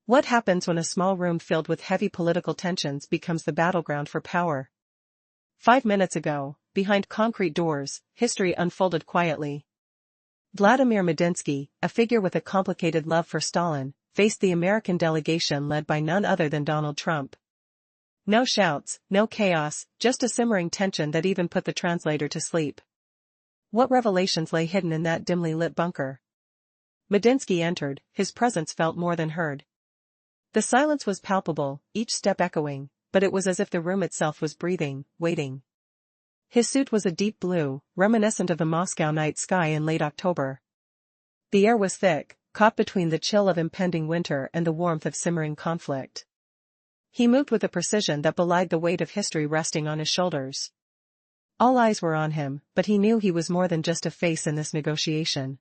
What happens when a small room filled with heavy political tensions becomes the battleground for power? 5 minutes ago, behind concrete doors, history unfolded quietly. Vladimir Medinsky, a figure with a complicated love for Stalin, faced the American delegation led by none other than Donald Trump. No shouts, no chaos, just a simmering tension that even put the translator to sleep. What revelations lay hidden in that dimly lit bunker? Medinsky entered, his presence felt more than heard. The silence was palpable, each step echoing, but it was as if the room itself was breathing, waiting. His suit was a deep blue, reminiscent of the Moscow night sky in late October. The air was thick, caught between the chill of impending winter and the warmth of simmering conflict. He moved with a precision that belied the weight of history resting on his shoulders. All eyes were on him, but he knew he was more than just a face in this negotiation.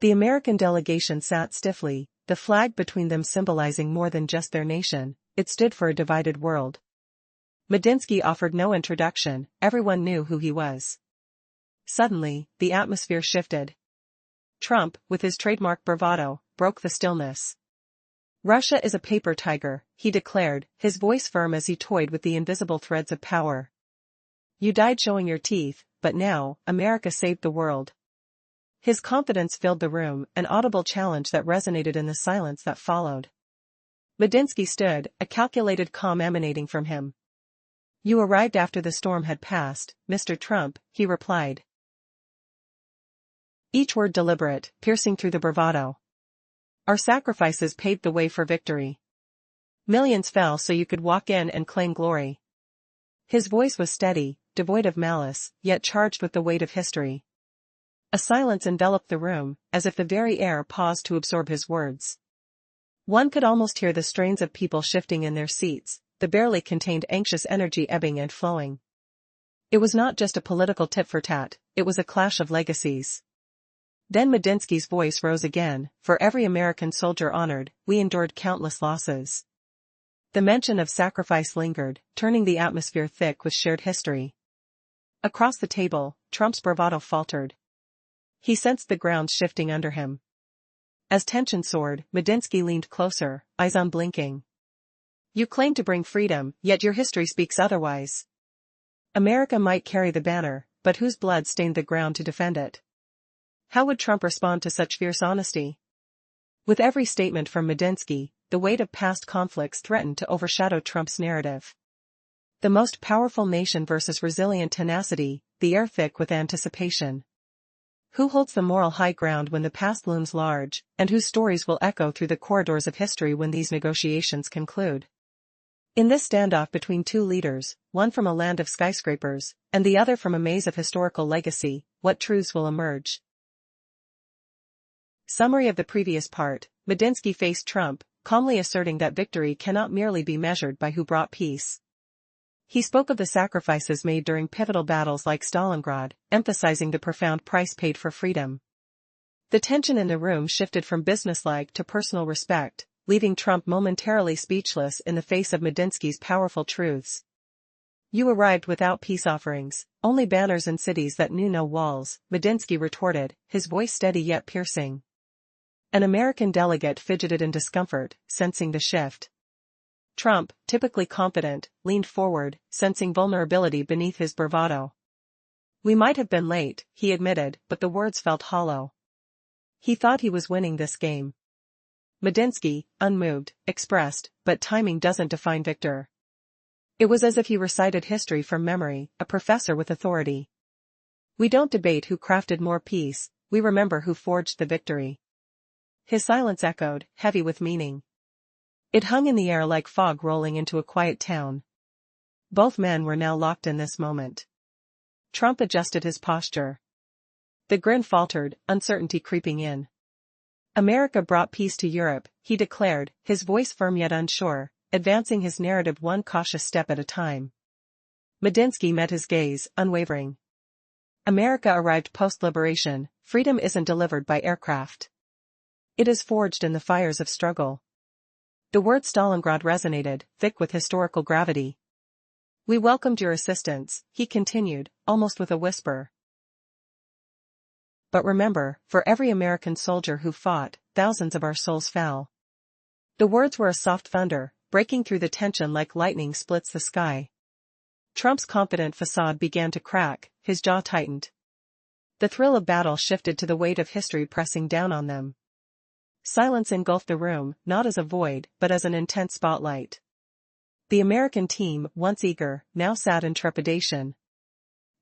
The American delegation sat stiffly, the flag between them symbolizing more than just their nation. It stood for a divided world. Medinsky offered no introduction, everyone knew who he was. Suddenly, the atmosphere shifted. Trump, with his trademark bravado, broke the stillness. Russia is a paper tiger, he declared, his voice firm as he toyed with the invisible threads of power. You died showing your teeth, but now, America saved the world. His confidence filled the room, an audible challenge that resonated in the silence that followed. Medinsky stood, a calculated calm emanating from him. You arrived after the storm had passed, Mr. Trump, he replied. Each word deliberate, piercing through the bravado. Our sacrifices paved the way for victory. Millions fell so you could walk in and claim glory. His voice was steady, devoid of malice, yet charged with the weight of history. A silence enveloped the room, as if the very air paused to absorb his words. One could almost hear the strains of people shifting in their seats, the barely contained anxious energy ebbing and flowing. It was not just a political tit-for-tat, it was a clash of legacies. Then Medinsky's voice rose again, for every American soldier honored, we endured countless losses. The mention of sacrifice lingered, turning the atmosphere thick with shared history. Across the table, Trump's bravado faltered. He sensed the ground shifting under him. As tension soared, Medinsky leaned closer, eyes unblinking. You claim to bring freedom, yet your history speaks otherwise. America might carry the banner, but whose blood stained the ground to defend it? How would Trump respond to such fierce honesty? With every statement from Medinsky, the weight of past conflicts threatened to overshadow Trump's narrative. The most powerful nation versus resilient tenacity, the air thick with anticipation. Who holds the moral high ground when the past looms large, and whose stories will echo through the corridors of history when these negotiations conclude? In this standoff between two leaders, one from a land of skyscrapers, and the other from a maze of historical legacy, what truths will emerge? Summary of the previous part, Medinsky faced Trump, calmly asserting that victory cannot merely be measured by who brought peace. He spoke of the sacrifices made during pivotal battles like Stalingrad, emphasizing the profound price paid for freedom. The tension in the room shifted from businesslike to personal respect, leaving Trump momentarily speechless in the face of Medinsky's powerful truths. You arrived without peace offerings, only banners in cities that knew no walls, Medinsky retorted, his voice steady yet piercing. An American delegate fidgeted in discomfort, sensing the shift. Trump, typically confident, leaned forward, sensing vulnerability beneath his bravado. We might have been late, he admitted, but the words felt hollow. He thought he was winning this game. Medinsky, unmoved, expressed, but timing doesn't define victor. It was as if he recited history from memory, a professor with authority. We don't debate who crafted more peace, we remember who forged the victory. His silence echoed, heavy with meaning. It hung in the air like fog rolling into a quiet town. Both men were now locked in this moment. Trump adjusted his posture. The grin faltered, uncertainty creeping in. America brought peace to Europe, he declared, his voice firm yet unsure, advancing his narrative one cautious step at a time. Medinsky met his gaze, unwavering. America arrived post-liberation, freedom isn't delivered by aircraft. It is forged in the fires of struggle. The word Stalingrad resonated, thick with historical gravity. We welcomed your assistance, he continued, almost with a whisper. But remember, for every American soldier who fought, thousands of our souls fell. The words were a soft thunder, breaking through the tension like lightning splits the sky. Trump's confident facade began to crack, his jaw tightened. The thrill of battle shifted to the weight of history pressing down on them. Silence engulfed the room, not as a void, but as an intense spotlight. The American team, once eager, now sat in trepidation.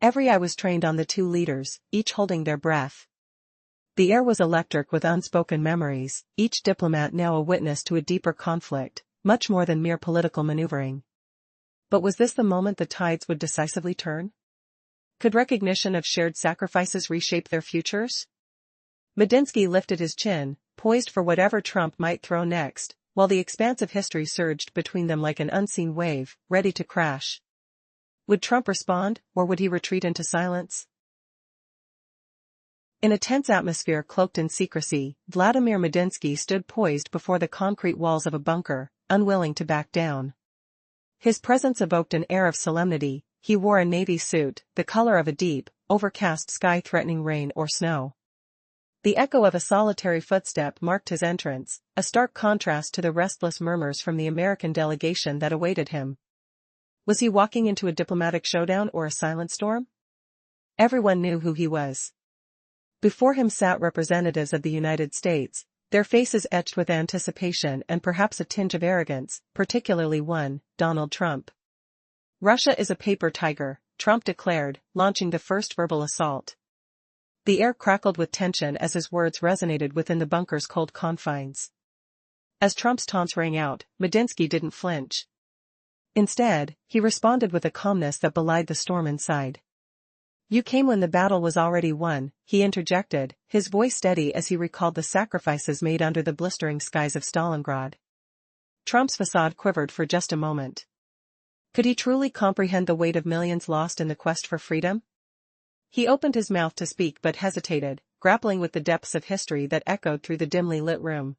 Every eye was trained on the two leaders, each holding their breath. The air was electric with unspoken memories, each diplomat now a witness to a deeper conflict, much more than mere political maneuvering. But was this the moment the tides would decisively turn? Could recognition of shared sacrifices reshape their futures? Medinsky lifted his chin, poised for whatever Trump might throw next, while the expanse of history surged between them like an unseen wave, ready to crash. Would Trump respond, or would he retreat into silence? In a tense atmosphere cloaked in secrecy, Vladimir Medinsky stood poised before the concrete walls of a bunker, unwilling to back down. His presence evoked an air of solemnity. He wore a navy suit, the color of a deep, overcast sky threatening rain or snow. The echo of a solitary footstep marked his entrance, a stark contrast to the restless murmurs from the American delegation that awaited him. Was he walking into a diplomatic showdown or a silent storm? Everyone knew who he was. Before him sat representatives of the United States, their faces etched with anticipation and perhaps a tinge of arrogance, particularly one, Donald Trump. Russia is a paper tiger, Trump declared, launching the first verbal assault. The air crackled with tension as his words resonated within the bunker's cold confines. As Trump's taunts rang out, Medinsky didn't flinch. Instead, he responded with a calmness that belied the storm inside. "You came when the battle was already won," he interjected, his voice steady as he recalled the sacrifices made under the blistering skies of Stalingrad. Trump's facade quivered for just a moment. Could he truly comprehend the weight of millions lost in the quest for freedom? He opened his mouth to speak but hesitated, grappling with the depths of history that echoed through the dimly lit room.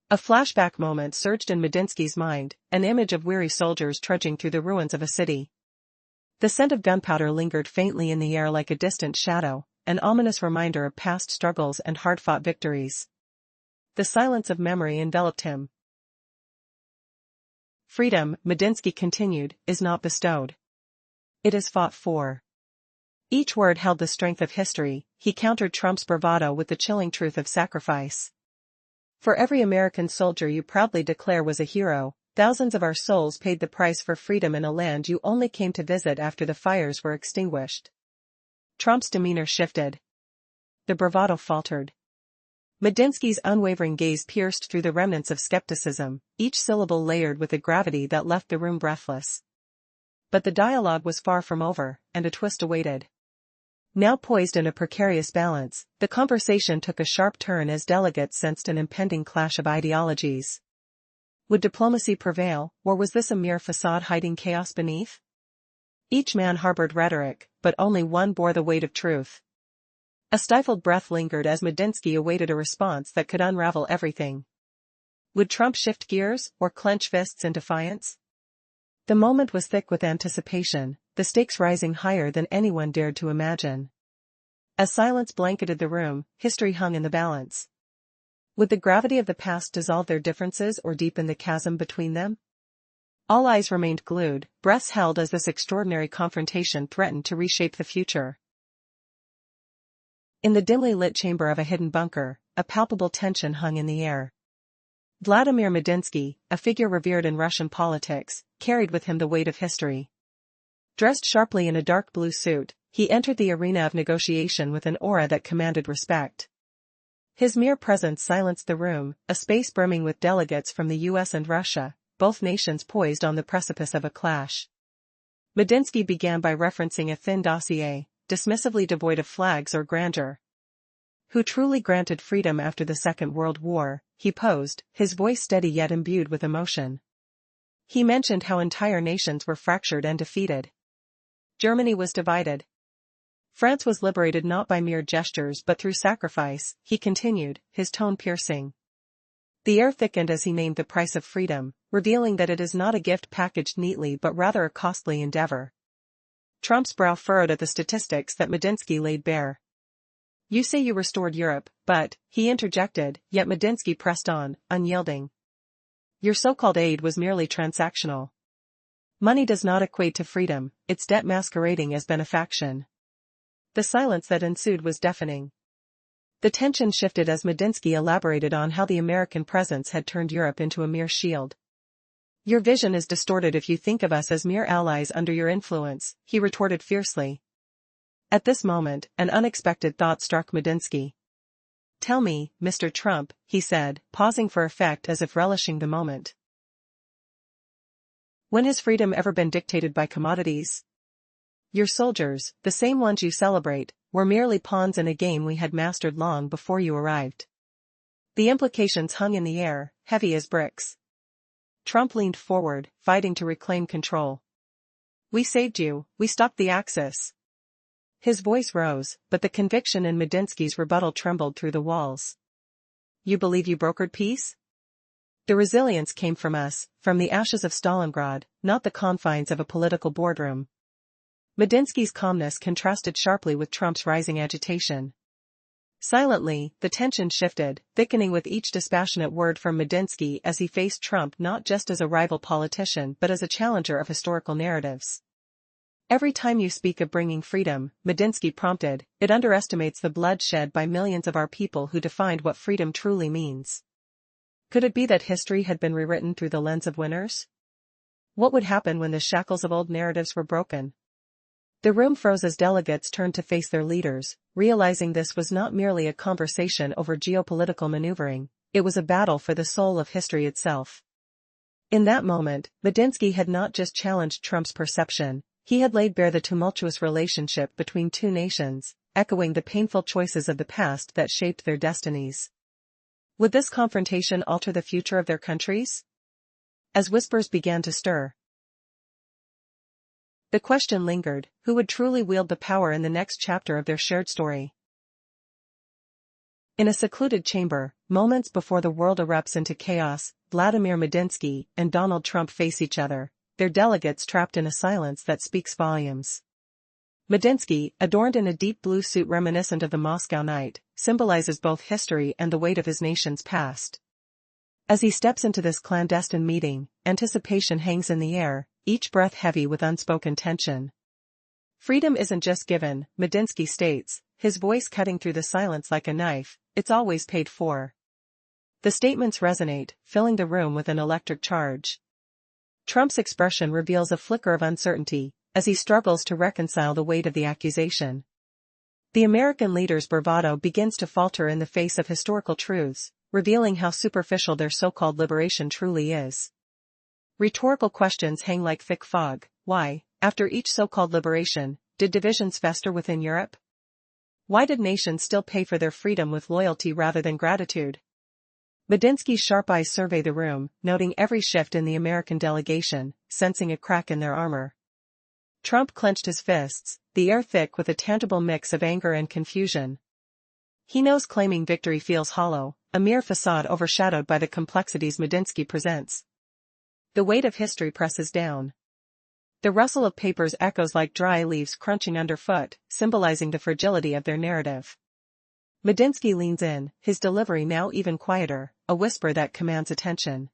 A flashback moment surged in Medinsky's mind, an image of weary soldiers trudging through the ruins of a city. The scent of gunpowder lingered faintly in the air like a distant shadow, an ominous reminder of past struggles and hard-fought victories. The silence of memory enveloped him. "Freedom," Medinsky continued, "is not bestowed. It is fought for." Each word held the strength of history. He countered Trump's bravado with the chilling truth of sacrifice. "For every American soldier you proudly declare was a hero, thousands of our souls paid the price for freedom in a land you only came to visit after the fires were extinguished." Trump's demeanor shifted. The bravado faltered. Medinsky's unwavering gaze pierced through the remnants of skepticism, each syllable layered with a gravity that left the room breathless. But the dialogue was far from over, and a twist awaited. Now poised in a precarious balance, the conversation took a sharp turn as delegates sensed an impending clash of ideologies. Would diplomacy prevail, or was this a mere facade hiding chaos beneath? Each man harbored rhetoric, but only one bore the weight of truth. A stifled breath lingered as Medinsky awaited a response that could unravel everything. Would Trump shift gears, or clench fists in defiance? The moment was thick with anticipation, the stakes rising higher than anyone dared to imagine. As silence blanketed the room, history hung in the balance. Would the gravity of the past dissolve their differences or deepen the chasm between them? All eyes remained glued, breaths held as this extraordinary confrontation threatened to reshape the future. In the dimly lit chamber of a hidden bunker, a palpable tension hung in the air. Vladimir Medinsky, a figure revered in Russian politics, carried with him the weight of history. Dressed sharply in a dark blue suit, he entered the arena of negotiation with an aura that commanded respect. His mere presence silenced the room, a space brimming with delegates from the US and Russia, both nations poised on the precipice of a clash. Medinsky began by referencing a thin dossier, dismissively devoid of flags or grandeur. Who truly granted freedom after the Second World War, he posed, his voice steady yet imbued with emotion. He mentioned how entire nations were fractured and defeated. Germany was divided. France was liberated not by mere gestures but through sacrifice, he continued, his tone piercing. The air thickened as he named the price of freedom, revealing that it is not a gift packaged neatly but rather a costly endeavor. Trump's brow furrowed at the statistics that Medinsky laid bare. "You say you restored Europe, but," he interjected, yet Medinsky pressed on, unyielding. Your so-called aid was merely transactional. Money does not equate to freedom, it's debt masquerading as benefaction. The silence that ensued was deafening. The tension shifted as Medinsky elaborated on how the American presence had turned Europe into a mere shield. Your vision is distorted if you think of us as mere allies under your influence, he retorted fiercely. At this moment, an unexpected thought struck Medinsky. Tell me, Mr. Trump, he said, pausing for effect as if relishing the moment. When has freedom ever been dictated by commodities? Your soldiers, the same ones you celebrate, were merely pawns in a game we had mastered long before you arrived. The implications hung in the air, heavy as bricks. Trump leaned forward, fighting to reclaim control. We saved you, we stopped the Axis. His voice rose, but the conviction in Medinsky's rebuttal trembled through the walls. You believe you brokered peace? The resilience came from us, from the ashes of Stalingrad, not the confines of a political boardroom. Medinsky's calmness contrasted sharply with Trump's rising agitation. Silently, the tension shifted, thickening with each dispassionate word from Medinsky as he faced Trump not just as a rival politician but as a challenger of historical narratives. Every time you speak of bringing freedom, Medinsky prompted, it underestimates the blood shed by millions of our people who defined what freedom truly means. Could it be that history had been rewritten through the lens of winners? What would happen when the shackles of old narratives were broken? The room froze as delegates turned to face their leaders, realizing this was not merely a conversation over geopolitical maneuvering, it was a battle for the soul of history itself. In that moment, Medinsky had not just challenged Trump's perception, he had laid bare the tumultuous relationship between two nations, echoing the painful choices of the past that shaped their destinies. Would this confrontation alter the future of their countries? As whispers began to stir, the question lingered, who would truly wield the power in the next chapter of their shared story? In a secluded chamber, moments before the world erupts into chaos, Vladimir Medinsky and Donald Trump face each other, their delegates trapped in a silence that speaks volumes. Medinsky, adorned in a deep blue suit reminiscent of the Moscow night, symbolizes both history and the weight of his nation's past. As he steps into this clandestine meeting, anticipation hangs in the air, each breath heavy with unspoken tension. Freedom isn't just given, Medinsky states, his voice cutting through the silence like a knife, it's always paid for. The statements resonate, filling the room with an electric charge. Trump's expression reveals a flicker of uncertainty, as he struggles to reconcile the weight of the accusation. The American leader's bravado begins to falter in the face of historical truths, revealing how superficial their so-called liberation truly is. Rhetorical questions hang like thick fog. Why, after each so-called liberation, did divisions fester within Europe? Why did nations still pay for their freedom with loyalty rather than gratitude? Medinsky's sharp eyes survey the room, noting every shift in the American delegation, sensing a crack in their armor. Trump clenched his fists, the air thick with a tangible mix of anger and confusion. He knows claiming victory feels hollow, a mere facade overshadowed by the complexities Medinsky presents. The weight of history presses down. The rustle of papers echoes like dry leaves crunching underfoot, symbolizing the fragility of their narrative. Medinsky leans in, his delivery now even quieter, a whisper that commands attention.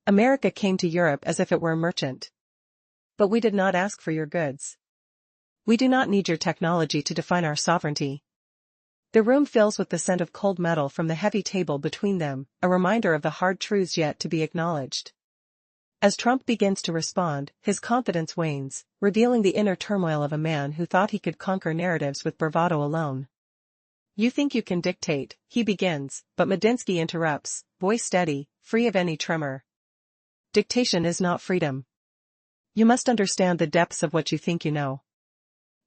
America came to Europe as if it were a merchant. But we did not ask for your goods. We do not need your technology to define our sovereignty. The room fills with the scent of cold metal from the heavy table between them, a reminder of the hard truths yet to be acknowledged. As Trump begins to respond, his confidence wanes, revealing the inner turmoil of a man who thought he could conquer narratives with bravado alone. You think you can dictate, he begins, but Medinsky interrupts, voice steady, free of any tremor. Dictation is not freedom. You must understand the depths of what you think you know.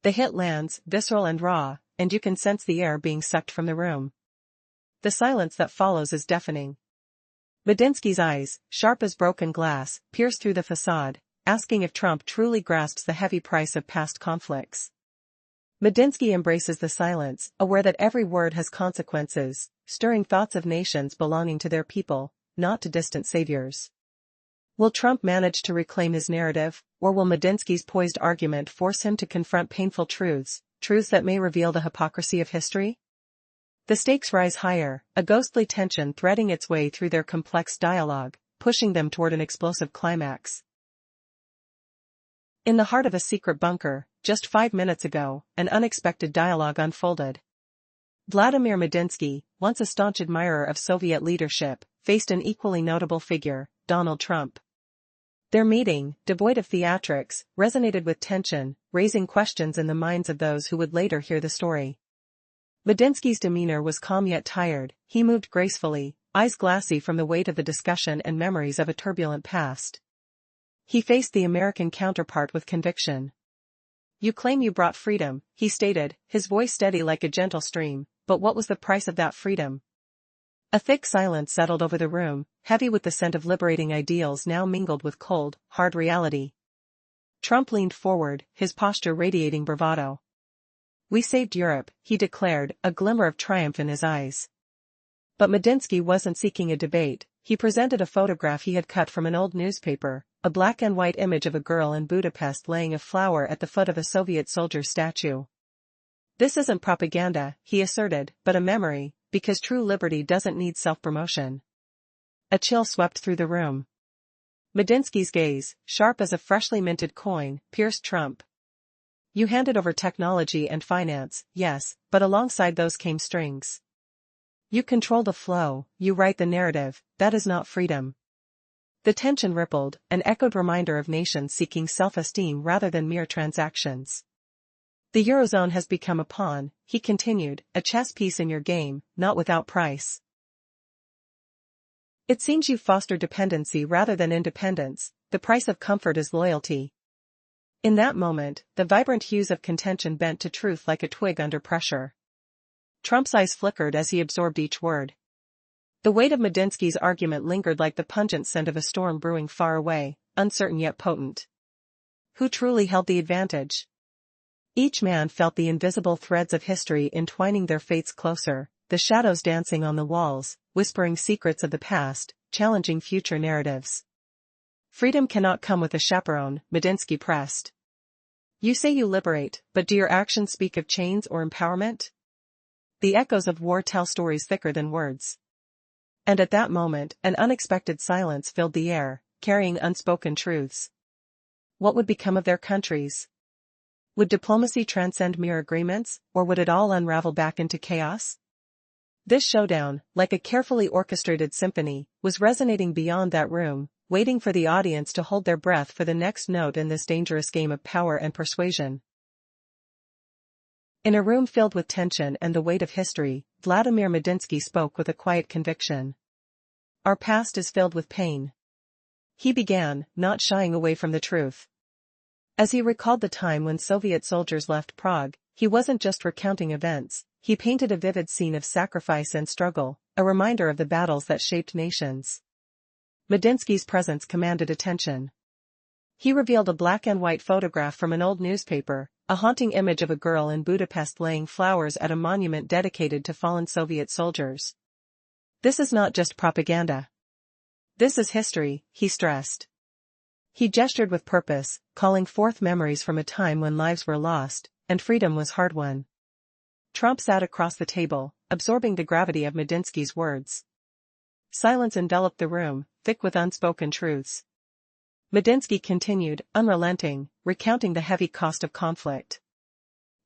The hit lands, visceral and raw, and you can sense the air being sucked from the room. The silence that follows is deafening. Medinsky's eyes, sharp as broken glass, pierce through the facade, asking if Trump truly grasps the heavy price of past conflicts. Medinsky embraces the silence, aware that every word has consequences, stirring thoughts of nations belonging to their people, not to distant saviors. Will Trump manage to reclaim his narrative, or will Medinsky's poised argument force him to confront painful truths that may reveal the hypocrisy of history? The stakes rise higher, a ghostly tension threading its way through their complex dialogue, pushing them toward an explosive climax. In the heart of a secret bunker, just 5 minutes ago, an unexpected dialogue unfolded. Vladimir Medinsky, once a staunch admirer of Soviet leadership, faced an equally notable figure, Donald Trump. Their meeting, devoid of theatrics, resonated with tension, raising questions in the minds of those who would later hear the story. Medinsky's demeanor was calm yet tired. He moved gracefully, eyes glassy from the weight of the discussion and memories of a turbulent past. He faced the American counterpart with conviction. "You claim you brought freedom," he stated, his voice steady like a gentle stream, "but what was the price of that freedom?" A thick silence settled over the room, heavy with the scent of liberating ideals now mingled with cold, hard reality. Trump leaned forward, his posture radiating bravado. "We saved Europe," he declared, a glimmer of triumph in his eyes. But Medinsky wasn't seeking a debate. He presented a photograph he had cut from an old newspaper, a black and white image of a girl in Budapest laying a flower at the foot of a Soviet soldier's statue. "This isn't propaganda," he asserted, "but a memory, because true liberty doesn't need self-promotion." A chill swept through the room. Medinsky's gaze, sharp as a freshly minted coin, pierced Trump. "You handed over technology and finance, yes, but alongside those came strings. You control the flow, you write the narrative, that is not freedom." The tension rippled, an echoed reminder of nations seeking self-esteem rather than mere transactions. "The Eurozone has become a pawn," he continued, "a chess piece in your game, not without price. It seems you foster dependency rather than independence. The price of comfort is loyalty." In that moment, the vibrant hues of contention bent to truth like a twig under pressure. Trump's eyes flickered as he absorbed each word. The weight of Medinsky's argument lingered like the pungent scent of a storm brewing far away, uncertain yet potent. Who truly held the advantage? Each man felt the invisible threads of history entwining their fates closer, the shadows dancing on the walls, whispering secrets of the past, challenging future narratives. "Freedom cannot come with a chaperone," Medinsky pressed. "You say you liberate, but do your actions speak of chains or empowerment?" The echoes of war tell stories thicker than words. And at that moment, an unexpected silence filled the air, carrying unspoken truths. What would become of their countries? Would diplomacy transcend mere agreements, or would it all unravel back into chaos? This showdown, like a carefully orchestrated symphony, was resonating beyond that room, waiting for the audience to hold their breath for the next note in this dangerous game of power and persuasion. In a room filled with tension and the weight of history, Vladimir Medinsky spoke with a quiet conviction. "Our past is filled with pain." He began, not shying away from the truth. As he recalled the time when Soviet soldiers left Prague, he wasn't just recounting events, he painted a vivid scene of sacrifice and struggle, a reminder of the battles that shaped nations. Medinsky's presence commanded attention. He revealed a black and white photograph from an old newspaper, a haunting image of a girl in Budapest laying flowers at a monument dedicated to fallen Soviet soldiers. "This is not just propaganda. This is history," he stressed. He gestured with purpose, calling forth memories from a time when lives were lost, and freedom was hard-won. Trump sat across the table, absorbing the gravity of Medinsky's words. Silence enveloped the room, thick with unspoken truths. Medinsky continued, unrelenting, recounting the heavy cost of conflict.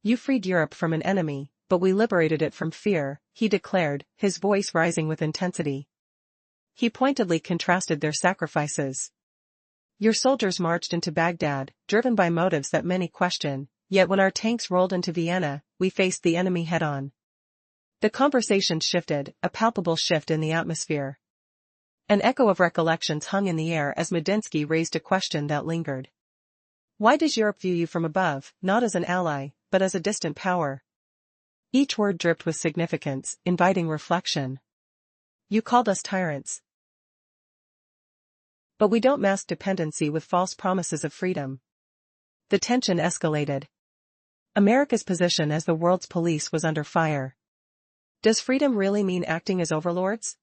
"You freed Europe from an enemy, but we liberated it from fear," he declared, his voice rising with intensity. He pointedly contrasted their sacrifices. "Your soldiers marched into Baghdad, driven by motives that many question, yet when our tanks rolled into Vienna, we faced the enemy head-on." The conversation shifted, a palpable shift in the atmosphere. An echo of recollections hung in the air as Medinsky raised a question that lingered. "Why does Europe view you from above, not as an ally, but as a distant power?" Each word dripped with significance, inviting reflection. "You called us tyrants. But we don't mask dependency with false promises of freedom." The tension escalated. America's position as the world's police was under fire. Does freedom really mean acting as overlords?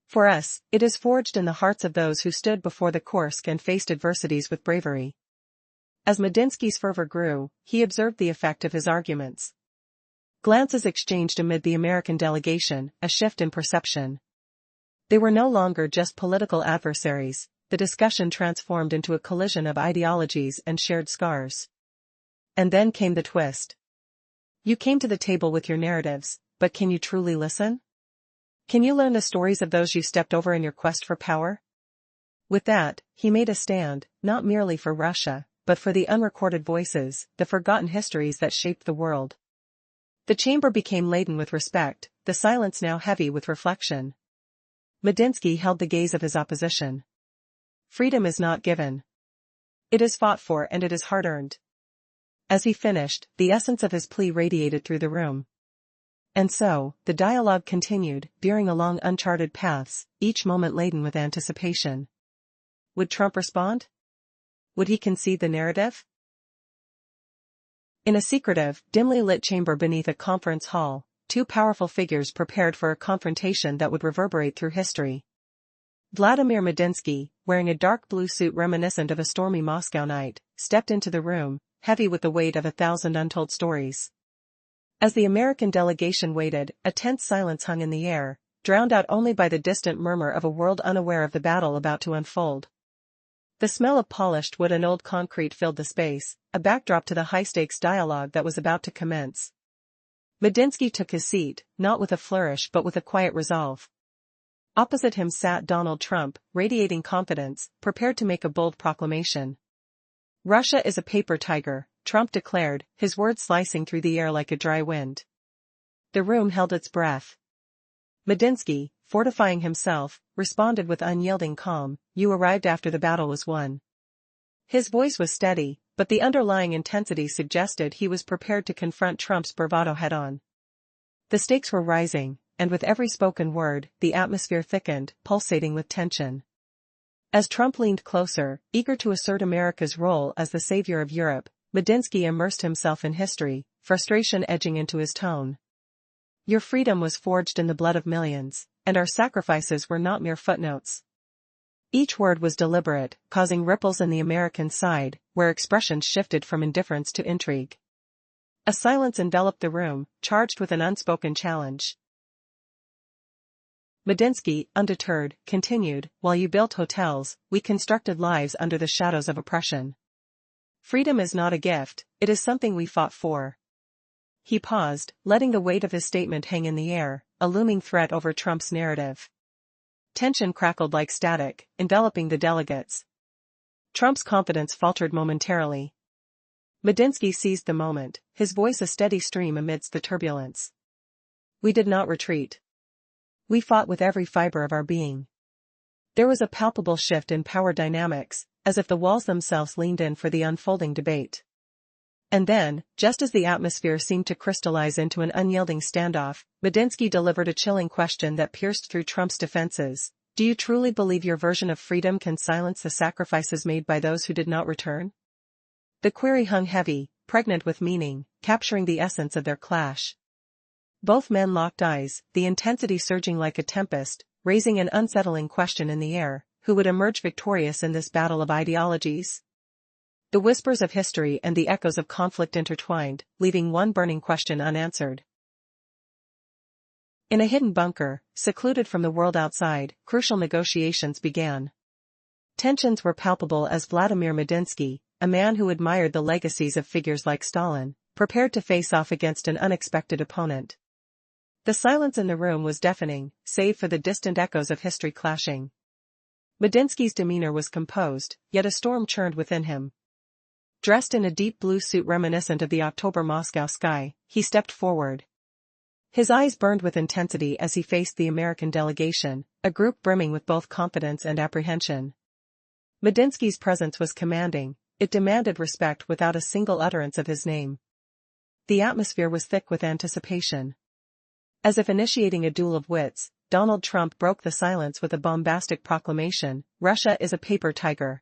For us, it is forged in the hearts of those who stood before the Kursk and faced adversities with bravery. As Medinsky's fervor grew, he observed the effect of his arguments. Glances exchanged amid the American delegation, a shift in perception. They were no longer just political adversaries, the discussion transformed into a collision of ideologies and shared scars. And then came the twist. You came to the table with your narratives, but can you truly listen? Can you learn the stories of those you stepped over in your quest for power? With that, he made a stand, not merely for Russia, but for the unrecorded voices, the forgotten histories that shaped the world. The chamber became laden with respect, the silence now heavy with reflection. Medinsky held the gaze of his opposition. Freedom is not given. It is fought for and it is hard-earned. As he finished, the essence of his plea radiated through the room. And so, the dialogue continued, veering along uncharted paths, each moment laden with anticipation. Would Trump respond? Would he concede the narrative? In a secretive, dimly lit chamber beneath a conference hall, two powerful figures prepared for a confrontation that would reverberate through history. Vladimir Medinsky, wearing a dark blue suit reminiscent of a stormy Moscow night, stepped into the room, heavy with the weight of 1,000 untold stories. As the American delegation waited, a tense silence hung in the air, drowned out only by the distant murmur of a world unaware of the battle about to unfold. The smell of polished wood and old concrete filled the space, a backdrop to the high-stakes dialogue that was about to commence. Medinsky took his seat, not with a flourish but with a quiet resolve. Opposite him sat Donald Trump, radiating confidence, prepared to make a bold proclamation. Russia is a paper tiger, Trump declared, his words slicing through the air like a dry wind. The room held its breath. Medinsky, fortifying himself, responded with unyielding calm, "You arrived after the battle was won." His voice was steady, but the underlying intensity suggested he was prepared to confront Trump's bravado head-on. The stakes were rising, and with every spoken word, the atmosphere thickened, pulsating with tension. As Trump leaned closer, eager to assert America's role as the savior of Europe, Medinsky immersed himself in history, frustration edging into his tone. "Your freedom was forged in the blood of millions, and our sacrifices were not mere footnotes." Each word was deliberate, causing ripples in the American side, where expressions shifted from indifference to intrigue. A silence enveloped the room, charged with an unspoken challenge. Medinsky, undeterred, continued, "While you built hotels, we constructed lives under the shadows of oppression. Freedom is not a gift, it is something we fought for." He paused, letting the weight of his statement hang in the air, a looming threat over Trump's narrative. Tension crackled like static, enveloping the delegates. Trump's confidence faltered momentarily. Medinsky seized the moment, his voice a steady stream amidst the turbulence. "We did not retreat. We fought with every fiber of our being." There was a palpable shift in power dynamics, as if the walls themselves leaned in for the unfolding debate. And then, just as the atmosphere seemed to crystallize into an unyielding standoff, Medinsky delivered a chilling question that pierced through Trump's defenses. "Do you truly believe your version of freedom can silence the sacrifices made by those who did not return?" The query hung heavy, pregnant with meaning, capturing the essence of their clash. Both men locked eyes, the intensity surging like a tempest, raising an unsettling question in the air: who would emerge victorious in this battle of ideologies? The whispers of history and the echoes of conflict intertwined, leaving one burning question unanswered. In a hidden bunker, secluded from the world outside, crucial negotiations began. Tensions were palpable as Vladimir Medinsky, a man who admired the legacies of figures like Stalin, prepared to face off against an unexpected opponent. The silence in the room was deafening, save for the distant echoes of history clashing. Medinsky's demeanor was composed, yet a storm churned within him. Dressed in a deep blue suit reminiscent of the October Moscow sky, he stepped forward. His eyes burned with intensity as he faced the American delegation, a group brimming with both confidence and apprehension. Medinsky's presence was commanding, it demanded respect without a single utterance of his name. The atmosphere was thick with anticipation. As if initiating a duel of wits, Donald Trump broke the silence with a bombastic proclamation: "Russia is a paper tiger."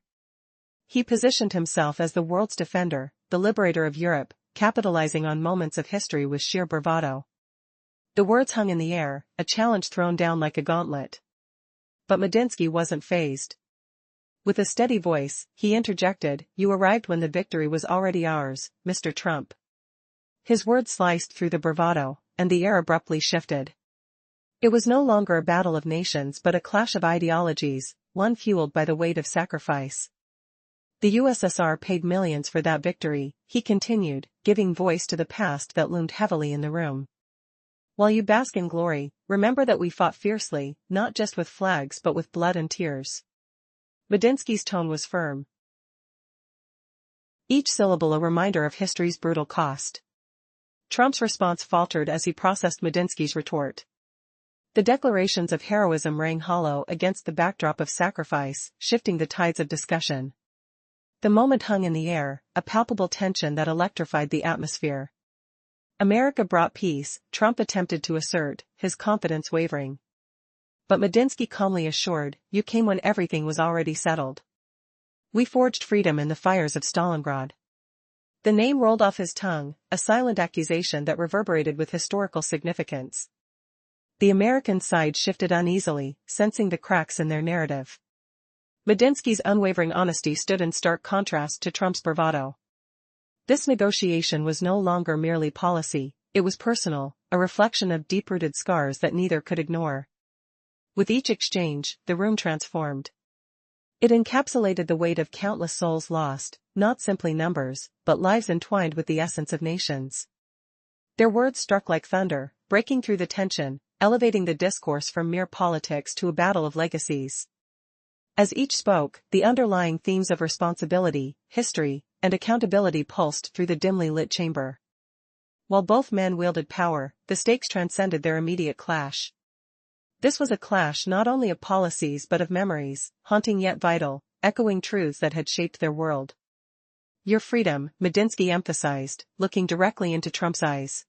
He positioned himself as the world's defender, the liberator of Europe, capitalizing on moments of history with sheer bravado. The words hung in the air, a challenge thrown down like a gauntlet. But Medinsky wasn't fazed. With a steady voice, he interjected, "You arrived when the victory was already ours, Mr. Trump." His words sliced through the bravado, and the air abruptly shifted. It was no longer a battle of nations but a clash of ideologies, one fueled by the weight of sacrifice. The USSR paid millions for that victory, he continued, giving voice to the past that loomed heavily in the room. While you bask in glory, remember that we fought fiercely, not just with flags but with blood and tears. Medinsky's tone was firm, each syllable a reminder of history's brutal cost. Trump's response faltered as he processed Medinsky's retort. The declarations of heroism rang hollow against the backdrop of sacrifice, shifting the tides of discussion. The moment hung in the air, a palpable tension that electrified the atmosphere. America brought peace, Trump attempted to assert, his confidence wavering. But Medinsky calmly assured, you came when everything was already settled. We forged freedom in the fires of Stalingrad. The name rolled off his tongue, a silent accusation that reverberated with historical significance. The American side shifted uneasily, sensing the cracks in their narrative. Medinsky's unwavering honesty stood in stark contrast to Trump's bravado. This negotiation was no longer merely policy, it was personal, a reflection of deep-rooted scars that neither could ignore. With each exchange, the room transformed. It encapsulated the weight of countless souls lost, not simply numbers, but lives entwined with the essence of nations. Their words struck like thunder, breaking through the tension, elevating the discourse from mere politics to a battle of legacies. As each spoke, the underlying themes of responsibility, history, and accountability pulsed through the dimly lit chamber. While both men wielded power, the stakes transcended their immediate clash. This was a clash not only of policies but of memories, haunting yet vital, echoing truths that had shaped their world. Your freedom, Medinsky emphasized, looking directly into Trump's eyes,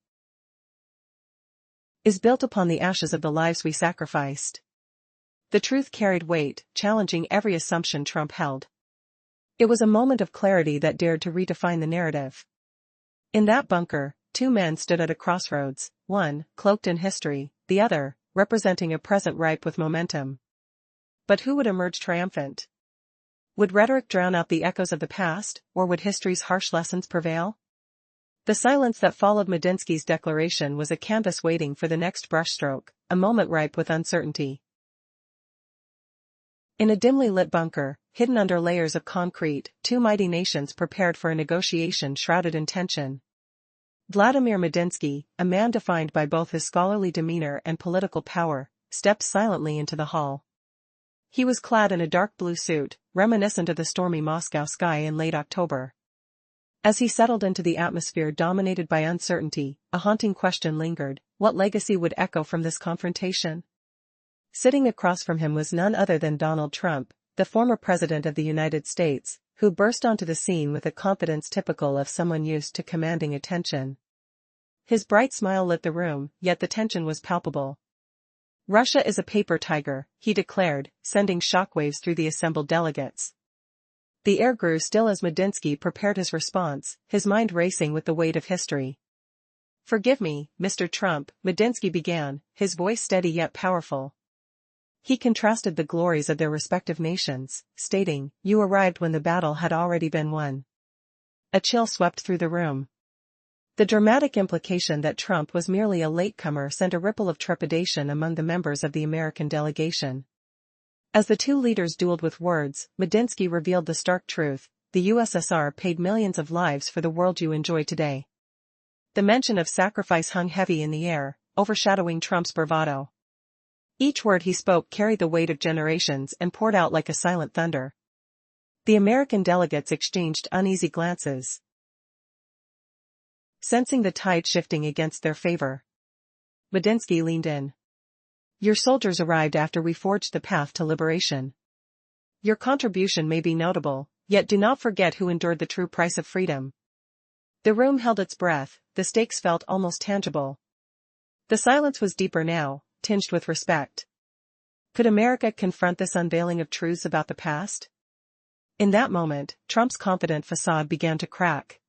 is built upon the ashes of the lives we sacrificed. The truth carried weight, challenging every assumption Trump held. It was a moment of clarity that dared to redefine the narrative. In that bunker, two men stood at a crossroads, one, cloaked in history, the other, representing a present ripe with momentum. But who would emerge triumphant? Would rhetoric drown out the echoes of the past, or would history's harsh lessons prevail? The silence that followed Medinsky's declaration was a canvas waiting for the next brushstroke, a moment ripe with uncertainty. In a dimly lit bunker, hidden under layers of concrete, two mighty nations prepared for a negotiation shrouded in tension. Vladimir Medinsky, a man defined by both his scholarly demeanor and political power, stepped silently into the hall. He was clad in a dark blue suit, reminiscent of the stormy Moscow sky in late October. As he settled into the atmosphere dominated by uncertainty, a haunting question lingered: what legacy would echo from this confrontation? Sitting across from him was none other than Donald Trump, the former president of the United States, who burst onto the scene with a confidence typical of someone used to commanding attention. His bright smile lit the room, yet the tension was palpable. Russia is a paper tiger, he declared, sending shockwaves through the assembled delegates. The air grew still as Medinsky prepared his response, his mind racing with the weight of history. Forgive me, Mr. Trump, Medinsky began, his voice steady yet powerful. He contrasted the glories of their respective nations, stating, you arrived when the battle had already been won. A chill swept through the room. The dramatic implication that Trump was merely a latecomer sent a ripple of trepidation among the members of the American delegation. As the two leaders dueled with words, Medinsky revealed the stark truth: the USSR paid millions of lives for the world you enjoy today. The mention of sacrifice hung heavy in the air, overshadowing Trump's bravado. Each word he spoke carried the weight of generations and poured out like a silent thunder. The American delegates exchanged uneasy glances, sensing the tide shifting against their favor. Medinsky leaned in. Your soldiers arrived after we forged the path to liberation. Your contribution may be notable, yet do not forget who endured the true price of freedom. The room held its breath, the stakes felt almost tangible. The silence was deeper now, tinged with respect. Could America confront this unveiling of truths about the past? In that moment, Trump's confident facade began to crack.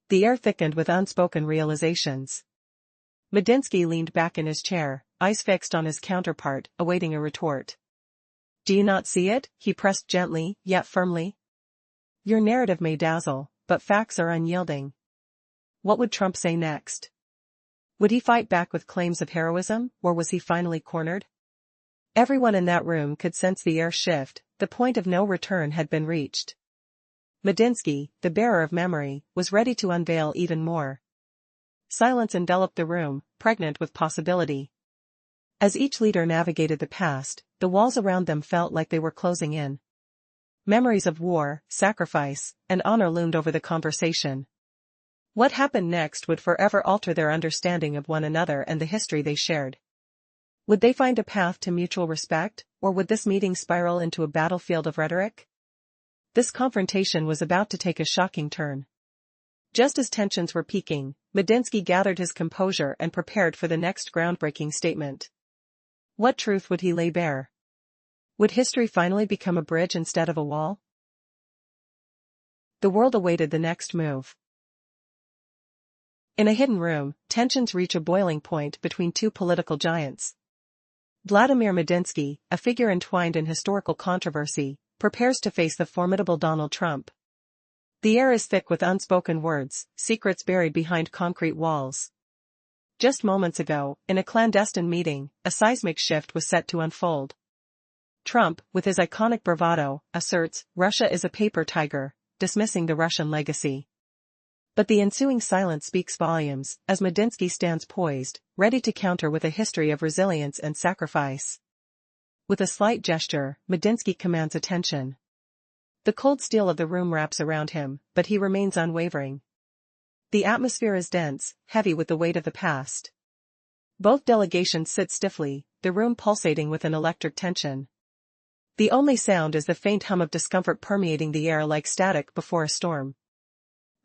The air thickened with unspoken realizations. Medinsky leaned back in his chair, eyes fixed on his counterpart, awaiting a retort. Do you not see it? He pressed gently, yet firmly. Your narrative may dazzle, but facts are unyielding. What would Trump say next? Would he fight back with claims of heroism, or was he finally cornered? Everyone in that room could sense the air shift. The point of no return had been reached. Medinsky, the bearer of memory, was ready to unveil even more. Silence enveloped the room, pregnant with possibility. As each leader navigated the past, the walls around them felt like they were closing in. Memories of war, sacrifice, and honor loomed over the conversation. What happened next would forever alter their understanding of one another and the history they shared. Would they find a path to mutual respect, or would this meeting spiral into a battlefield of rhetoric? This confrontation was about to take a shocking turn. Just as tensions were peaking, Medinsky gathered his composure and prepared for the next groundbreaking statement. What truth would he lay bare? Would history finally become a bridge instead of a wall? The world awaited the next move. In a hidden room, tensions reach a boiling point between two political giants. Vladimir Medinsky, a figure entwined in historical controversy, prepares to face the formidable Donald Trump. The air is thick with unspoken words, secrets buried behind concrete walls. Just moments ago, in a clandestine meeting, a seismic shift was set to unfold. Trump, with his iconic bravado, asserts, Russia is a paper tiger, dismissing the Russian legacy. But the ensuing silence speaks volumes, as Medinsky stands poised, ready to counter with a history of resilience and sacrifice. With a slight gesture, Medinsky commands attention. The cold steel of the room wraps around him, but he remains unwavering. The atmosphere is dense, heavy with the weight of the past. Both delegations sit stiffly, the room pulsating with an electric tension. The only sound is the faint hum of discomfort permeating the air like static before a storm.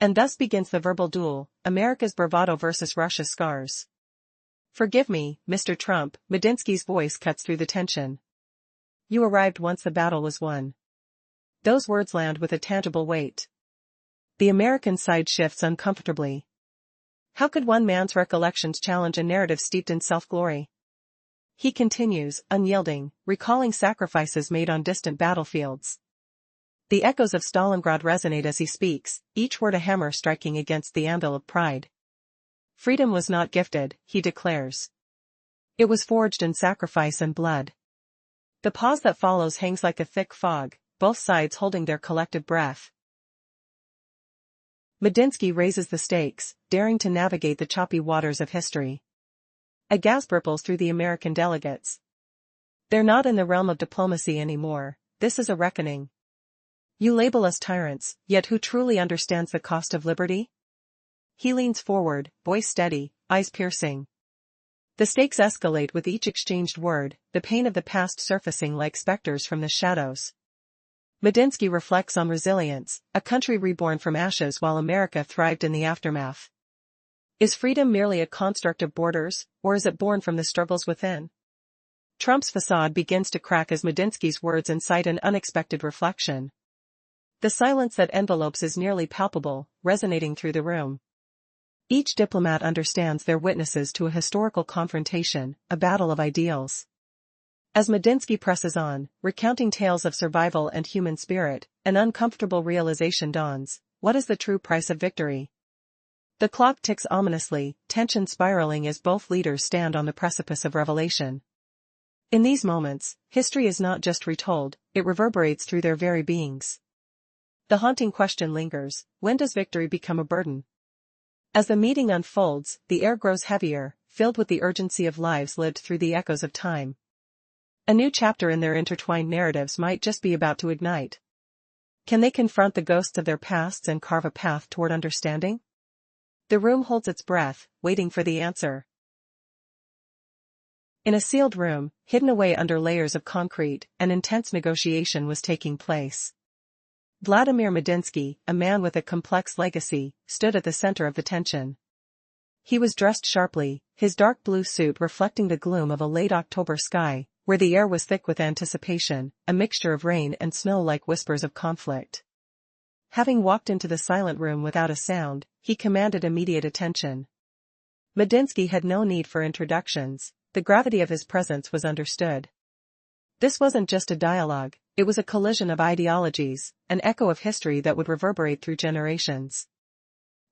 And thus begins the verbal duel, America's bravado versus Russia's scars. Forgive me, Mr. Trump, Medinsky's voice cuts through the tension. You arrived once the battle was won. Those words land with a tangible weight. The American side shifts uncomfortably. How could one man's recollections challenge a narrative steeped in self-glory? He continues, unyielding, recalling sacrifices made on distant battlefields. The echoes of Stalingrad resonate as he speaks, each word a hammer striking against the anvil of pride. Freedom was not gifted, he declares. It was forged in sacrifice and blood. The pause that follows hangs like a thick fog, both sides holding their collective breath. Medinsky raises the stakes, daring to navigate the choppy waters of history. A gasp ripples through the American delegates. They're not in the realm of diplomacy anymore, this is a reckoning. You label us tyrants, yet who truly understands the cost of liberty? He leans forward, voice steady, eyes piercing. The stakes escalate with each exchanged word, the pain of the past surfacing like specters from the shadows. Medinsky reflects on resilience, a country reborn from ashes while America thrived in the aftermath. Is freedom merely a construct of borders, or is it born from the struggles within? Trump's facade begins to crack as Medinsky's words incite an unexpected reflection. The silence that envelopes is nearly palpable, resonating through the room. Each diplomat understands they're witnesses to a historical confrontation, a battle of ideals. As Medinsky presses on, recounting tales of survival and human spirit, an uncomfortable realization dawns: what is the true price of victory? The clock ticks ominously, tension spiraling as both leaders stand on the precipice of revelation. In these moments, history is not just retold, it reverberates through their very beings. The haunting question lingers: when does victory become a burden? As the meeting unfolds, the air grows heavier, filled with the urgency of lives lived through the echoes of time. A new chapter in their intertwined narratives might just be about to ignite. Can they confront the ghosts of their pasts and carve a path toward understanding? The room holds its breath, waiting for the answer. In a sealed room, hidden away under layers of concrete, an intense negotiation was taking place. Vladimir Medinsky, a man with a complex legacy, stood at the center of the tension. He was dressed sharply, his dark blue suit reflecting the gloom of a late October sky, where the air was thick with anticipation, a mixture of rain and snow like whispers of conflict. Having walked into the silent room without a sound, he commanded immediate attention. Medinsky had no need for introductions, the gravity of his presence was understood. This wasn't just a dialogue, it was a collision of ideologies, an echo of history that would reverberate through generations.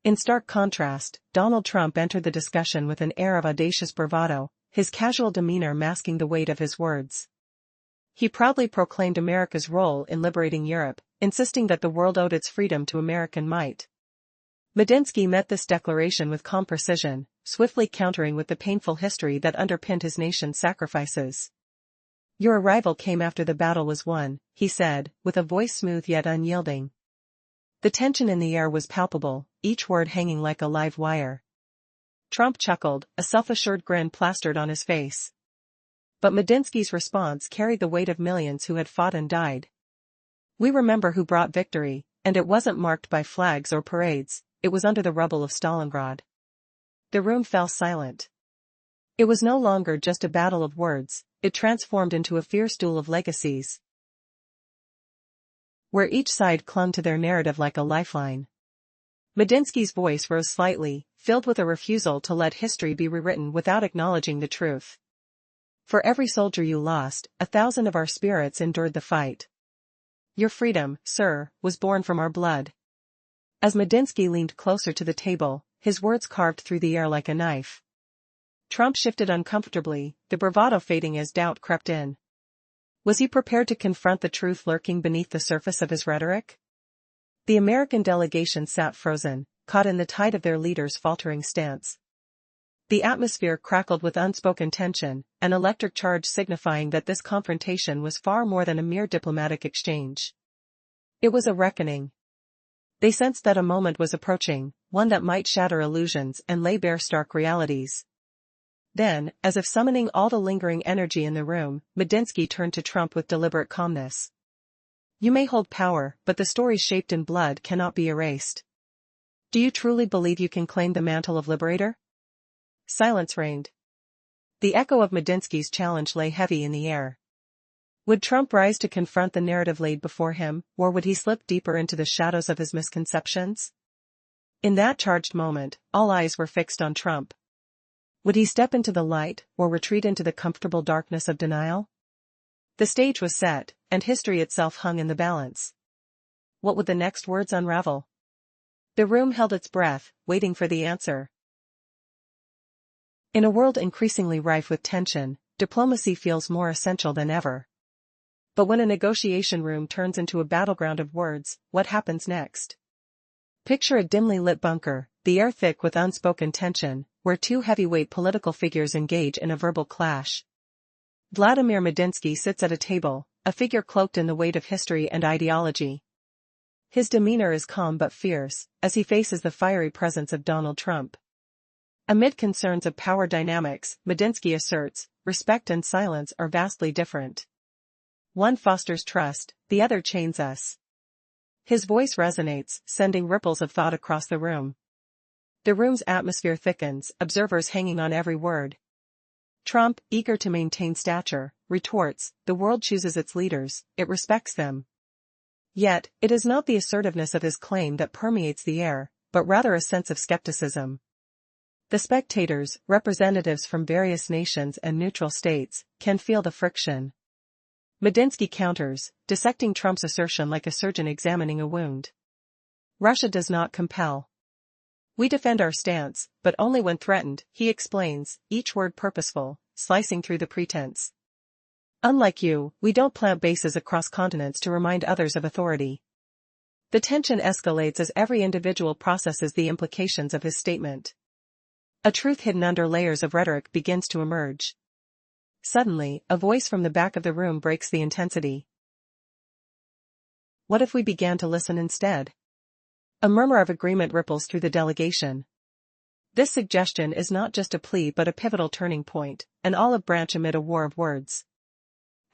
In stark contrast, Donald Trump entered the discussion with an air of audacious bravado, his casual demeanor masking the weight of his words. He proudly proclaimed America's role in liberating Europe, insisting that the world owed its freedom to American might. Medinsky met this declaration with calm precision, swiftly countering with the painful history that underpinned his nation's sacrifices. Your arrival came after the battle was won, he said, with a voice smooth yet unyielding. The tension in the air was palpable, each word hanging like a live wire. Trump chuckled, a self-assured grin plastered on his face. But Medinsky's response carried the weight of millions who had fought and died. We remember who brought victory, and it wasn't marked by flags or parades, it was under the rubble of Stalingrad. The room fell silent. It was no longer just a battle of words, it transformed into a fierce duel of legacies, where each side clung to their narrative like a lifeline. Medinsky's voice rose slightly, filled with a refusal to let history be rewritten without acknowledging the truth. For every soldier you lost, 1,000 of our spirits endured the fight. Your freedom, sir, was born from our blood. As Medinsky leaned closer to the table, his words carved through the air like a knife. Trump shifted uncomfortably, the bravado fading as doubt crept in. Was he prepared to confront the truth lurking beneath the surface of his rhetoric? The American delegation sat frozen, caught in the tide of their leader's faltering stance. The atmosphere crackled with unspoken tension, an electric charge signifying that this confrontation was far more than a mere diplomatic exchange. It was a reckoning. They sensed that a moment was approaching, one that might shatter illusions and lay bare stark realities. Then, as if summoning all the lingering energy in the room, Medinsky turned to Trump with deliberate calmness. You may hold power, but the stories shaped in blood cannot be erased. Do you truly believe you can claim the mantle of liberator? Silence reigned. The echo of Medinsky's challenge lay heavy in the air. Would Trump rise to confront the narrative laid before him, or would he slip deeper into the shadows of his misconceptions? In that charged moment, all eyes were fixed on Trump. Would he step into the light, or retreat into the comfortable darkness of denial? The stage was set, and history itself hung in the balance. What would the next words unravel? The room held its breath, waiting for the answer. In a world increasingly rife with tension, diplomacy feels more essential than ever. But when a negotiation room turns into a battleground of words, what happens next? Picture a dimly lit bunker, the air thick with unspoken tension, where two heavyweight political figures engage in a verbal clash. Vladimir Medinsky sits at a table, a figure cloaked in the weight of history and ideology. His demeanor is calm but fierce, as he faces the fiery presence of Donald Trump. Amid concerns of power dynamics, Medinsky asserts, respect and silence are vastly different. One fosters trust, the other chains us. His voice resonates, sending ripples of thought across the room. The room's atmosphere thickens, observers hanging on every word. Trump, eager to maintain stature, retorts, the world chooses its leaders, it respects them. Yet, it is not the assertiveness of his claim that permeates the air, but rather a sense of skepticism. The spectators, representatives from various nations and neutral states, can feel the friction. Medinsky counters, dissecting Trump's assertion like a surgeon examining a wound. Russia does not compel. We defend our stance, but only when threatened, he explains, each word purposeful, slicing through the pretense. Unlike you, we don't plant bases across continents to remind others of authority. The tension escalates as every individual processes the implications of his statement. A truth hidden under layers of rhetoric begins to emerge. Suddenly, a voice from the back of the room breaks the intensity. What if we began to listen instead? A murmur of agreement ripples through the delegation. This suggestion is not just a plea but a pivotal turning point, an olive branch amid a war of words.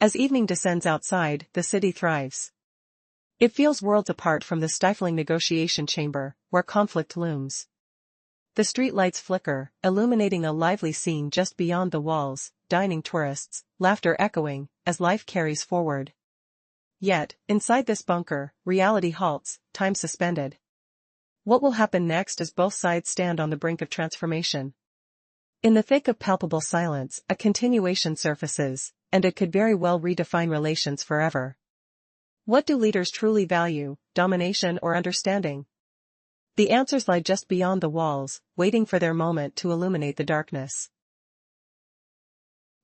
As evening descends outside, the city thrives. It feels worlds apart from the stifling negotiation chamber, where conflict looms. The street lights flicker, illuminating a lively scene just beyond the walls, dining tourists, laughter echoing, as life carries forward. Yet, inside this bunker, reality halts, time suspended. What will happen next as both sides stand on the brink of transformation? In the thick of palpable silence, a continuation surfaces, and it could very well redefine relations forever. What do leaders truly value, domination or understanding? The answers lie just beyond the walls, waiting for their moment to illuminate the darkness.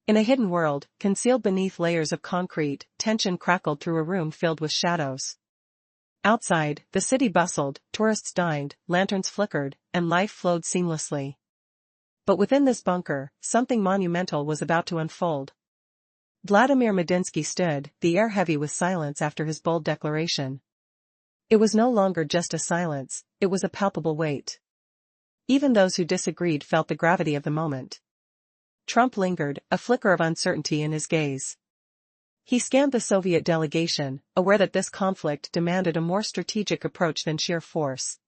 In a hidden world, concealed beneath layers of concrete, tension crackled through a room filled with shadows. Outside, the city bustled, tourists dined, lanterns flickered, and life flowed seamlessly. But within this bunker, something monumental was about to unfold. Vladimir Medinsky stood, the air heavy with silence after his bold declaration. It was no longer just a silence, it was a palpable weight. Even those who disagreed felt the gravity of the moment. Trump lingered, a flicker of uncertainty in his gaze. He scanned the Soviet delegation, aware that this conflict demanded a more strategic approach than sheer force.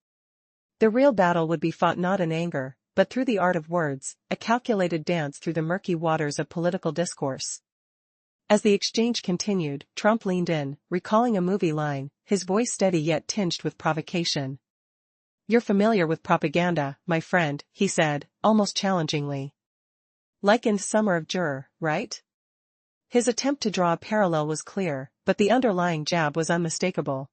The real battle would be fought not in anger, but through the art of words, a calculated dance through the murky waters of political discourse. As the exchange continued, Trump leaned in, recalling a movie line, his voice steady yet tinged with provocation. "You're familiar with propaganda, my friend," he said, almost challengingly. "Like in Summer of Juror, right?" His attempt to draw a parallel was clear, but the underlying jab was unmistakable.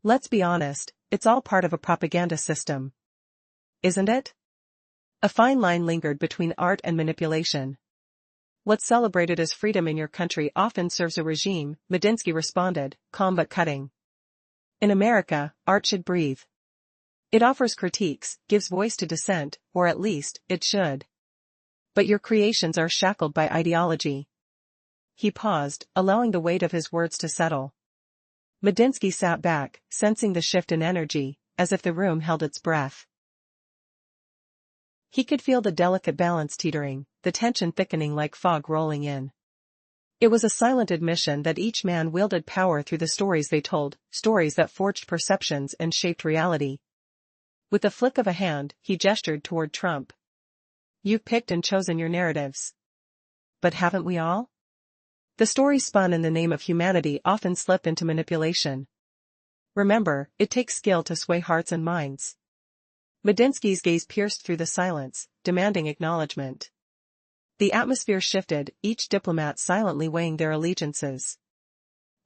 "Let's be honest, it's all part of a propaganda system. Isn't it?" A fine line lingered between art and manipulation. "What's celebrated as freedom in your country often serves a regime," Medinsky responded, calm but cutting. "In America, art should breathe. It offers critiques, gives voice to dissent, or at least, it should. But your creations are shackled by ideology." He paused, allowing the weight of his words to settle. Medinsky sat back, sensing the shift in energy, as if the room held its breath. He could feel the delicate balance teetering, the tension thickening like fog rolling in. It was a silent admission that each man wielded power through the stories they told, stories that forged perceptions and shaped reality. With a flick of a hand, he gestured toward Trump. "You've picked and chosen your narratives. But haven't we all? The stories spun in the name of humanity often slip into manipulation. Remember, it takes skill to sway hearts and minds." Medinsky's gaze pierced through the silence, demanding acknowledgement. The atmosphere shifted, each diplomat silently weighing their allegiances.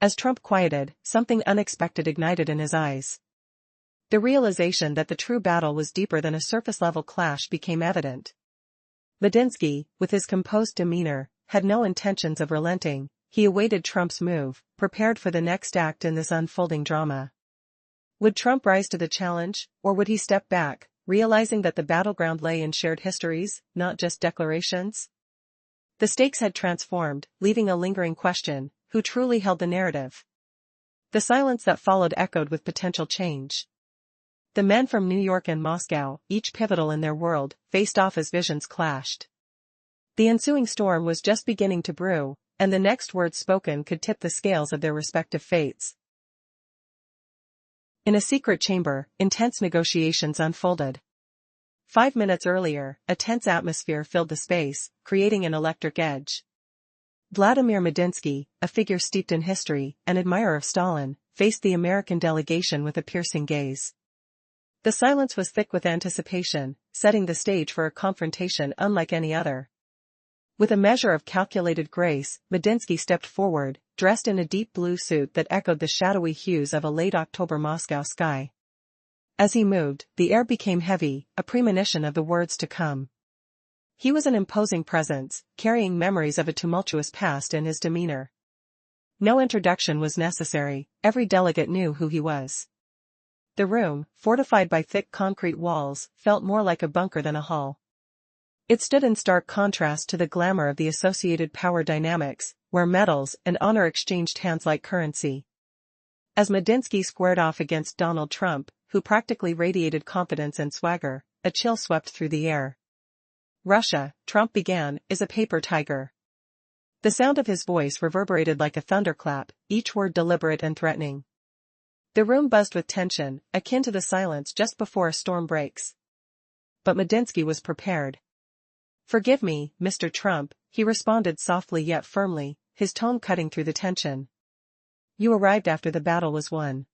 As Trump quieted, something unexpected ignited in his eyes. The realization that the true battle was deeper than a surface-level clash became evident. Medinsky, with his composed demeanor, had no intentions of relenting. He awaited Trump's move, prepared for the next act in this unfolding drama. Would Trump rise to the challenge, or would he step back, realizing that the battleground lay in shared histories, not just declarations? The stakes had transformed, leaving a lingering question: who truly held the narrative? The silence that followed echoed with potential change. The men from New York and Moscow, each pivotal in their world, faced off as visions clashed. The ensuing storm was just beginning to brew, and the next words spoken could tip the scales of their respective fates. In a secret chamber, intense negotiations unfolded. 5 minutes earlier, a tense atmosphere filled the space, creating an electric edge. Vladimir Medinsky, a figure steeped in history, an admirer of Stalin, faced the American delegation with a piercing gaze. The silence was thick with anticipation, setting the stage for a confrontation unlike any other. With a measure of calculated grace, Medinsky stepped forward, dressed in a deep blue suit that echoed the shadowy hues of a late October Moscow sky. As he moved, the air became heavy, a premonition of the words to come. He was an imposing presence, carrying memories of a tumultuous past in his demeanor. No introduction was necessary, every delegate knew who he was. The room, fortified by thick concrete walls, felt more like a bunker than a hall. It stood in stark contrast to the glamour of the associated power dynamics, where medals and honor exchanged hands like currency. As Medinsky squared off against Donald Trump, who practically radiated confidence and swagger, a chill swept through the air. "Russia," Trump began, "is a paper tiger." The sound of his voice reverberated like a thunderclap, each word deliberate and threatening. The room buzzed with tension, akin to the silence just before a storm breaks. But Medinsky was prepared. "Forgive me, Mr. Trump," he responded softly yet firmly, his tone cutting through the tension. "You arrived after the battle was won."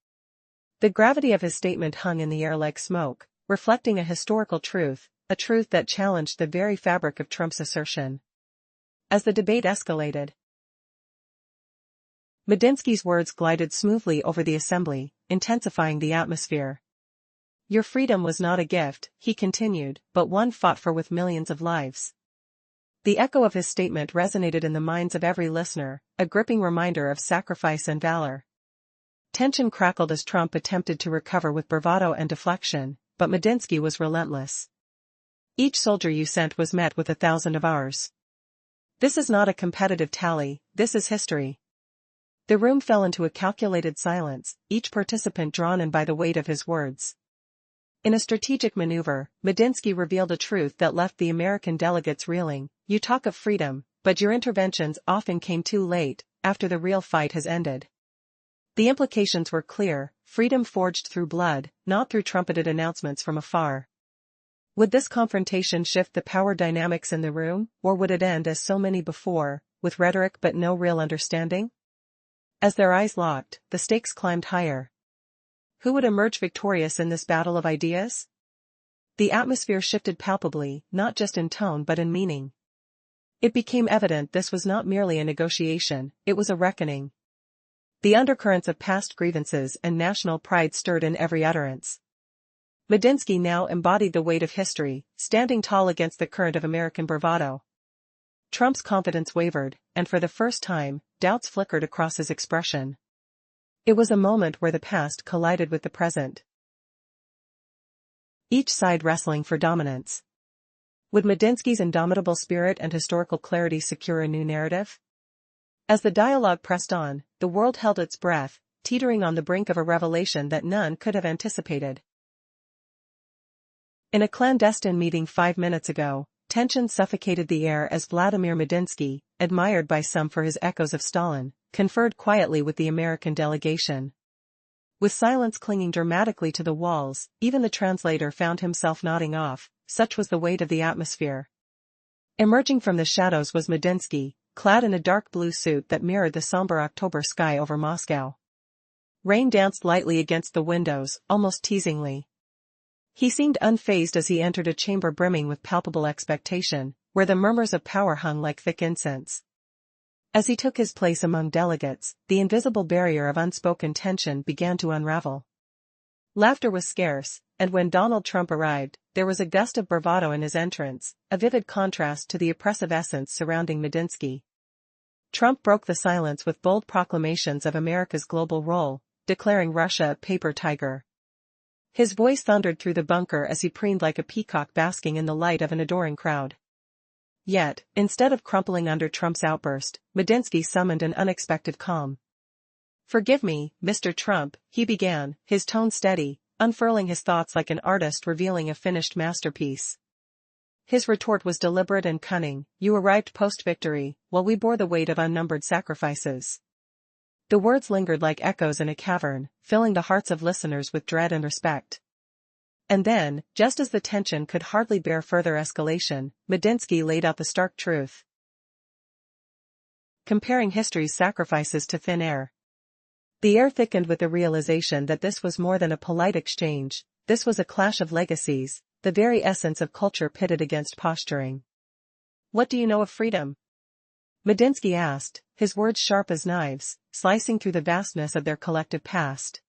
The gravity of his statement hung in the air like smoke, reflecting a historical truth, a truth that challenged the very fabric of Trump's assertion. As the debate escalated, Medinsky's words glided smoothly over the assembly, intensifying the atmosphere. Your freedom was not a gift, he continued, but one fought for with millions of lives. The echo of his statement resonated in the minds of every listener, a gripping reminder of sacrifice and valor. Tension crackled as Trump attempted to recover with bravado and deflection, but Medinsky was relentless. Each soldier you sent was met with 1,000 of ours. This is not a competitive tally, this is history. The room fell into a calculated silence, each participant drawn in by the weight of his words. In a strategic maneuver, Medinsky revealed a truth that left the American delegates reeling. You talk of freedom, but your interventions often came too late, after the real fight has ended. The implications were clear, freedom forged through blood, not through trumpeted announcements from afar. Would this confrontation shift the power dynamics in the room, or would it end as so many before, with rhetoric but no real understanding? As their eyes locked, the stakes climbed higher. Who would emerge victorious in this battle of ideas? The atmosphere shifted palpably, not just in tone but in meaning. It became evident this was not merely a negotiation, it was a reckoning. The undercurrents of past grievances and national pride stirred in every utterance. Medinsky now embodied the weight of history, standing tall against the current of American bravado. Trump's confidence wavered, and for the first time, doubts flickered across his expression. It was a moment where the past collided with the present. Each side wrestling for dominance. Would Medinsky's indomitable spirit and historical clarity secure a new narrative? As the dialogue pressed on, the world held its breath, teetering on the brink of a revelation that none could have anticipated. In a clandestine meeting 5 minutes ago, tension suffocated the air as Vladimir Medinsky, admired by some for his echoes of Stalin, conferred quietly with the American delegation. With silence clinging dramatically to the walls, even the translator found himself nodding off, such was the weight of the atmosphere. Emerging from the shadows was Medinsky, clad in a dark blue suit that mirrored the somber October sky over Moscow. Rain danced lightly against the windows, almost teasingly. He seemed unfazed as he entered a chamber brimming with palpable expectation, where the murmurs of power hung like thick incense. As he took his place among delegates, the invisible barrier of unspoken tension began to unravel. Laughter was scarce, and when Donald Trump arrived, there was a gust of bravado in his entrance, a vivid contrast to the oppressive essence surrounding Medinsky. Trump broke the silence with bold proclamations of America's global role, declaring Russia a paper tiger. His voice thundered through the bunker as he preened like a peacock basking in the light of an adoring crowd. Yet, instead of crumpling under Trump's outburst, Medinsky summoned an unexpected calm. "Forgive me, Mr. Trump," he began, his tone steady, unfurling his thoughts like an artist revealing a finished masterpiece. His retort was deliberate and cunning. "You arrived post-victory, while we bore the weight of unnumbered sacrifices." The words lingered like echoes in a cavern, filling the hearts of listeners with dread and respect. And then, just as the tension could hardly bear further escalation, Medinsky laid out the stark truth. Comparing history's sacrifices to thin air. The air thickened with the realization that this was more than a polite exchange, this was a clash of legacies, the very essence of culture pitted against posturing. "What do you know of freedom?" Medinsky asked, his words sharp as knives, slicing through the vastness of their collective past.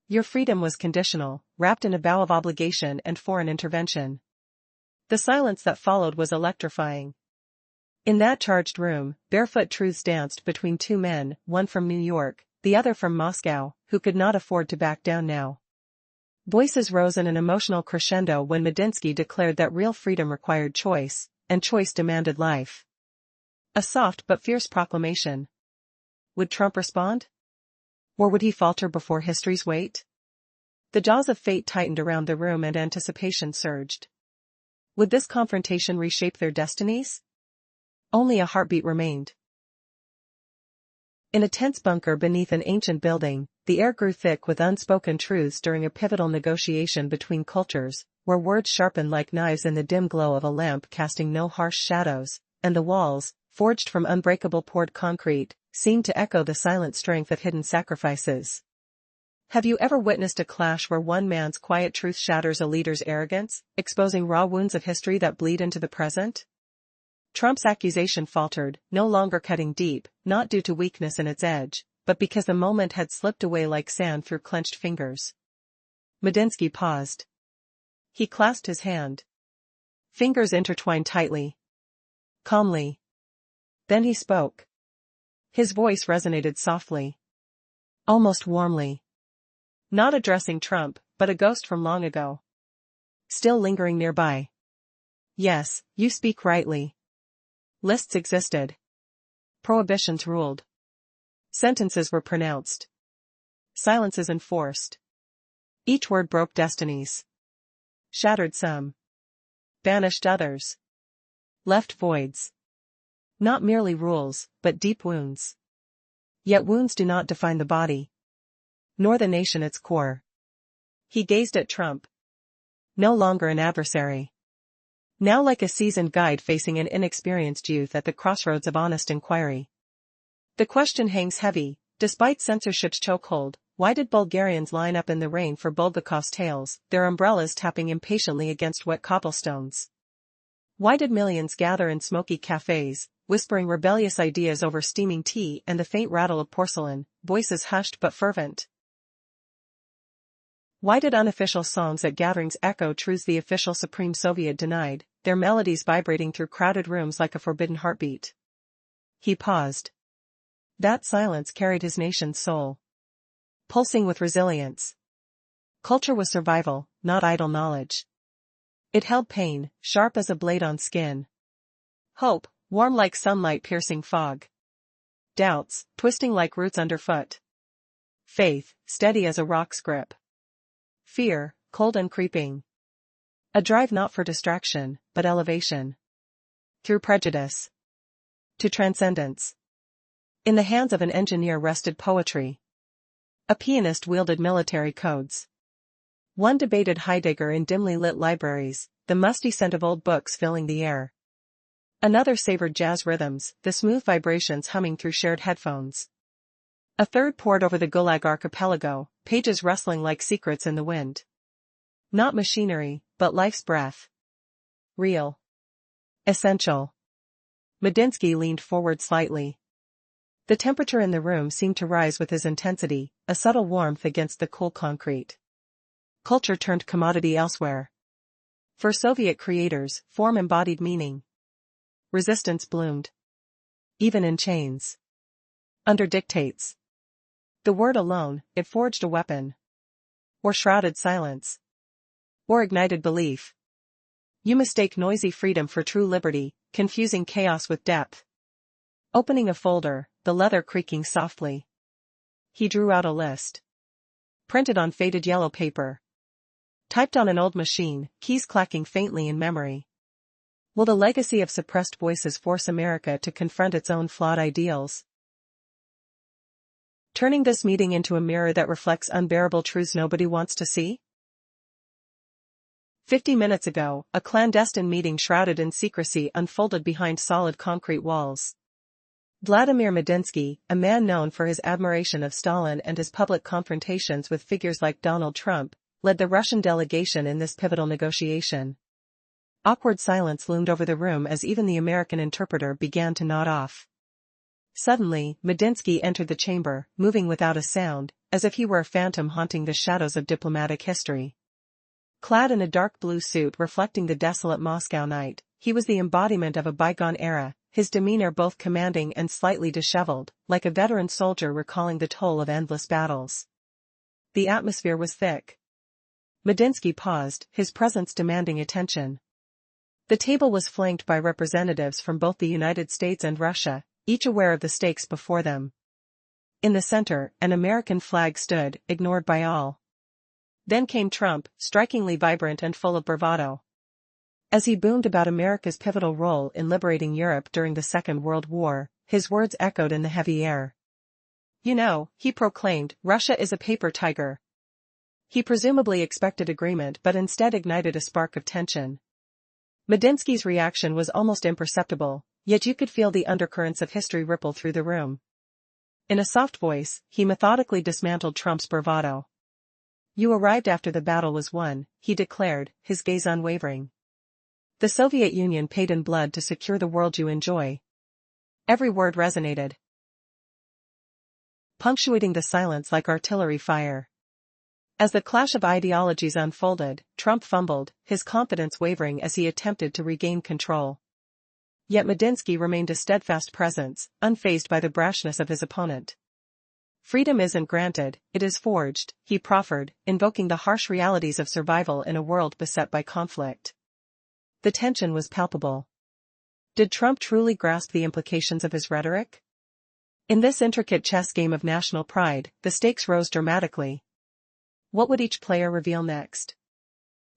"Your freedom was conditional, wrapped in a vow of obligation and foreign intervention." The silence that followed was electrifying. In that charged room, barefoot truths danced between two men, one from New York, the other from Moscow, who could not afford to back down now. Voices rose in an emotional crescendo when Medinsky declared that real freedom required choice, and choice demanded life. A soft but fierce proclamation. Would Trump respond? Or would he falter before history's weight? The jaws of fate tightened around the room and anticipation surged. Would this confrontation reshape their destinies? Only a heartbeat remained. In a tense bunker beneath an ancient building, the air grew thick with unspoken truths during a pivotal negotiation between cultures, where words sharpened like knives in the dim glow of a lamp casting no harsh shadows, and the walls, forged from unbreakable poured concrete, seemed to echo the silent strength of hidden sacrifices. Have you ever witnessed a clash where one man's quiet truth shatters a leader's arrogance, exposing raw wounds of history that bleed into the present? Trump's accusation faltered, no longer cutting deep, not due to weakness in its edge, but because the moment had slipped away like sand through clenched fingers. Medinsky paused. He clasped his hand. Fingers intertwined tightly. Calmly. Then he spoke. His voice resonated softly. Almost warmly. Not addressing Trump, but a ghost from long ago. Still lingering nearby. Yes, you speak rightly. Lists existed. Prohibitions ruled. Sentences were pronounced. Silences enforced. Each word broke destinies. Shattered some. Banished others. Left voids. Not merely rules, but deep wounds. Yet wounds do not define the body. Nor the nation its core. He gazed at Trump. No longer an adversary. Now like a seasoned guide facing an inexperienced youth at the crossroads of honest inquiry. The question hangs heavy, despite censorship's chokehold. Why did Bulgarians line up in the rain for Bulgakov's tales, their umbrellas tapping impatiently against wet cobblestones? Why did millions gather in smoky cafes, whispering rebellious ideas over steaming tea and the faint rattle of porcelain, voices hushed but fervent? Why did unofficial songs at gatherings echo truths the official Supreme Soviet denied, their melodies vibrating through crowded rooms like a forbidden heartbeat? He paused. That silence carried his nation's soul. Pulsing with resilience. Culture was survival, not idle knowledge. It held pain, sharp as a blade on skin. Hope, warm like sunlight piercing fog. Doubts, twisting like roots underfoot. Faith, steady as a rock's grip. Fear, cold and creeping. A drive not for distraction, but elevation. Through prejudice. To transcendence. In the hands of an engineer rested poetry. A pianist wielded military codes. One debated Heidegger in dimly lit libraries, the musty scent of old books filling the air. Another savored jazz rhythms, the smooth vibrations humming through shared headphones. A third pored over the Gulag archipelago, pages rustling like secrets in the wind. Not machinery, but life's breath. Real. Essential. Medinsky leaned forward slightly. The temperature in the room seemed to rise with his intensity, a subtle warmth against the cool concrete. Culture turned commodity elsewhere. For Soviet creators, form embodied meaning. Resistance bloomed. Even in chains. Under dictates. The word alone, it forged a weapon. Or shrouded silence. Or ignited belief. You mistake noisy freedom for true liberty, confusing chaos with depth. Opening a folder, the leather creaking softly. He drew out a list. Printed on faded yellow paper. Typed on an old machine, keys clacking faintly in memory. Will the legacy of suppressed voices force America to confront its own flawed ideals? Turning this meeting into a mirror that reflects unbearable truths nobody wants to see? 50 minutes ago, a clandestine meeting shrouded in secrecy unfolded behind solid concrete walls. Vladimir Medinsky, a man known for his admiration of Stalin and his public confrontations with figures like Donald Trump, led the Russian delegation in this pivotal negotiation. Awkward silence loomed over the room as even the American interpreter began to nod off. Suddenly, Medinsky entered the chamber, moving without a sound, as if he were a phantom haunting the shadows of diplomatic history. Clad in a dark blue suit reflecting the desolate Moscow night, he was the embodiment of a bygone era, his demeanor both commanding and slightly disheveled, like a veteran soldier recalling the toll of endless battles. The atmosphere was thick. Medinsky paused, his presence demanding attention. The table was flanked by representatives from both the United States and Russia, each aware of the stakes before them. In the center, an American flag stood, ignored by all. Then came Trump, strikingly vibrant and full of bravado. As he boomed about America's pivotal role in liberating Europe during the Second World War, his words echoed in the heavy air. You know, he proclaimed, Russia is a paper tiger. He presumably expected agreement but instead ignited a spark of tension. Medinsky's reaction was almost imperceptible, yet you could feel the undercurrents of history ripple through the room. In a soft voice, he methodically dismantled Trump's bravado. You arrived after the battle was won, he declared, his gaze unwavering. The Soviet Union paid in blood to secure the world you enjoy. Every word resonated, punctuating the silence like artillery fire. As the clash of ideologies unfolded, Trump fumbled, his confidence wavering as he attempted to regain control. Yet Medinsky remained a steadfast presence, unfazed by the brashness of his opponent. Freedom isn't granted, it is forged, he proffered, invoking the harsh realities of survival in a world beset by conflict. The tension was palpable. Did Trump truly grasp the implications of his rhetoric? In this intricate chess game of national pride, the stakes rose dramatically. What would each player reveal next?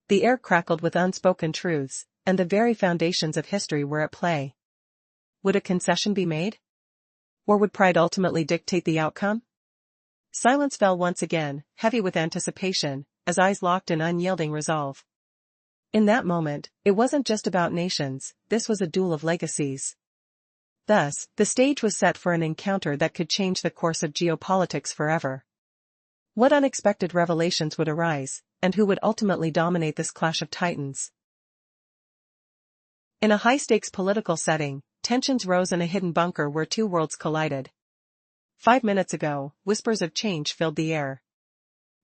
The air crackled with unspoken truths, and the very foundations of history were at play. Would a concession be made? Or would pride ultimately dictate the outcome? Silence fell once again, heavy with anticipation, as eyes locked in unyielding resolve. In that moment, it wasn't just about nations, this was a duel of legacies. Thus, the stage was set for an encounter that could change the course of geopolitics forever. What unexpected revelations would arise, and who would ultimately dominate this clash of titans? In a high-stakes political setting, tensions rose in a hidden bunker where two worlds collided. 5 minutes ago, whispers of change filled the air.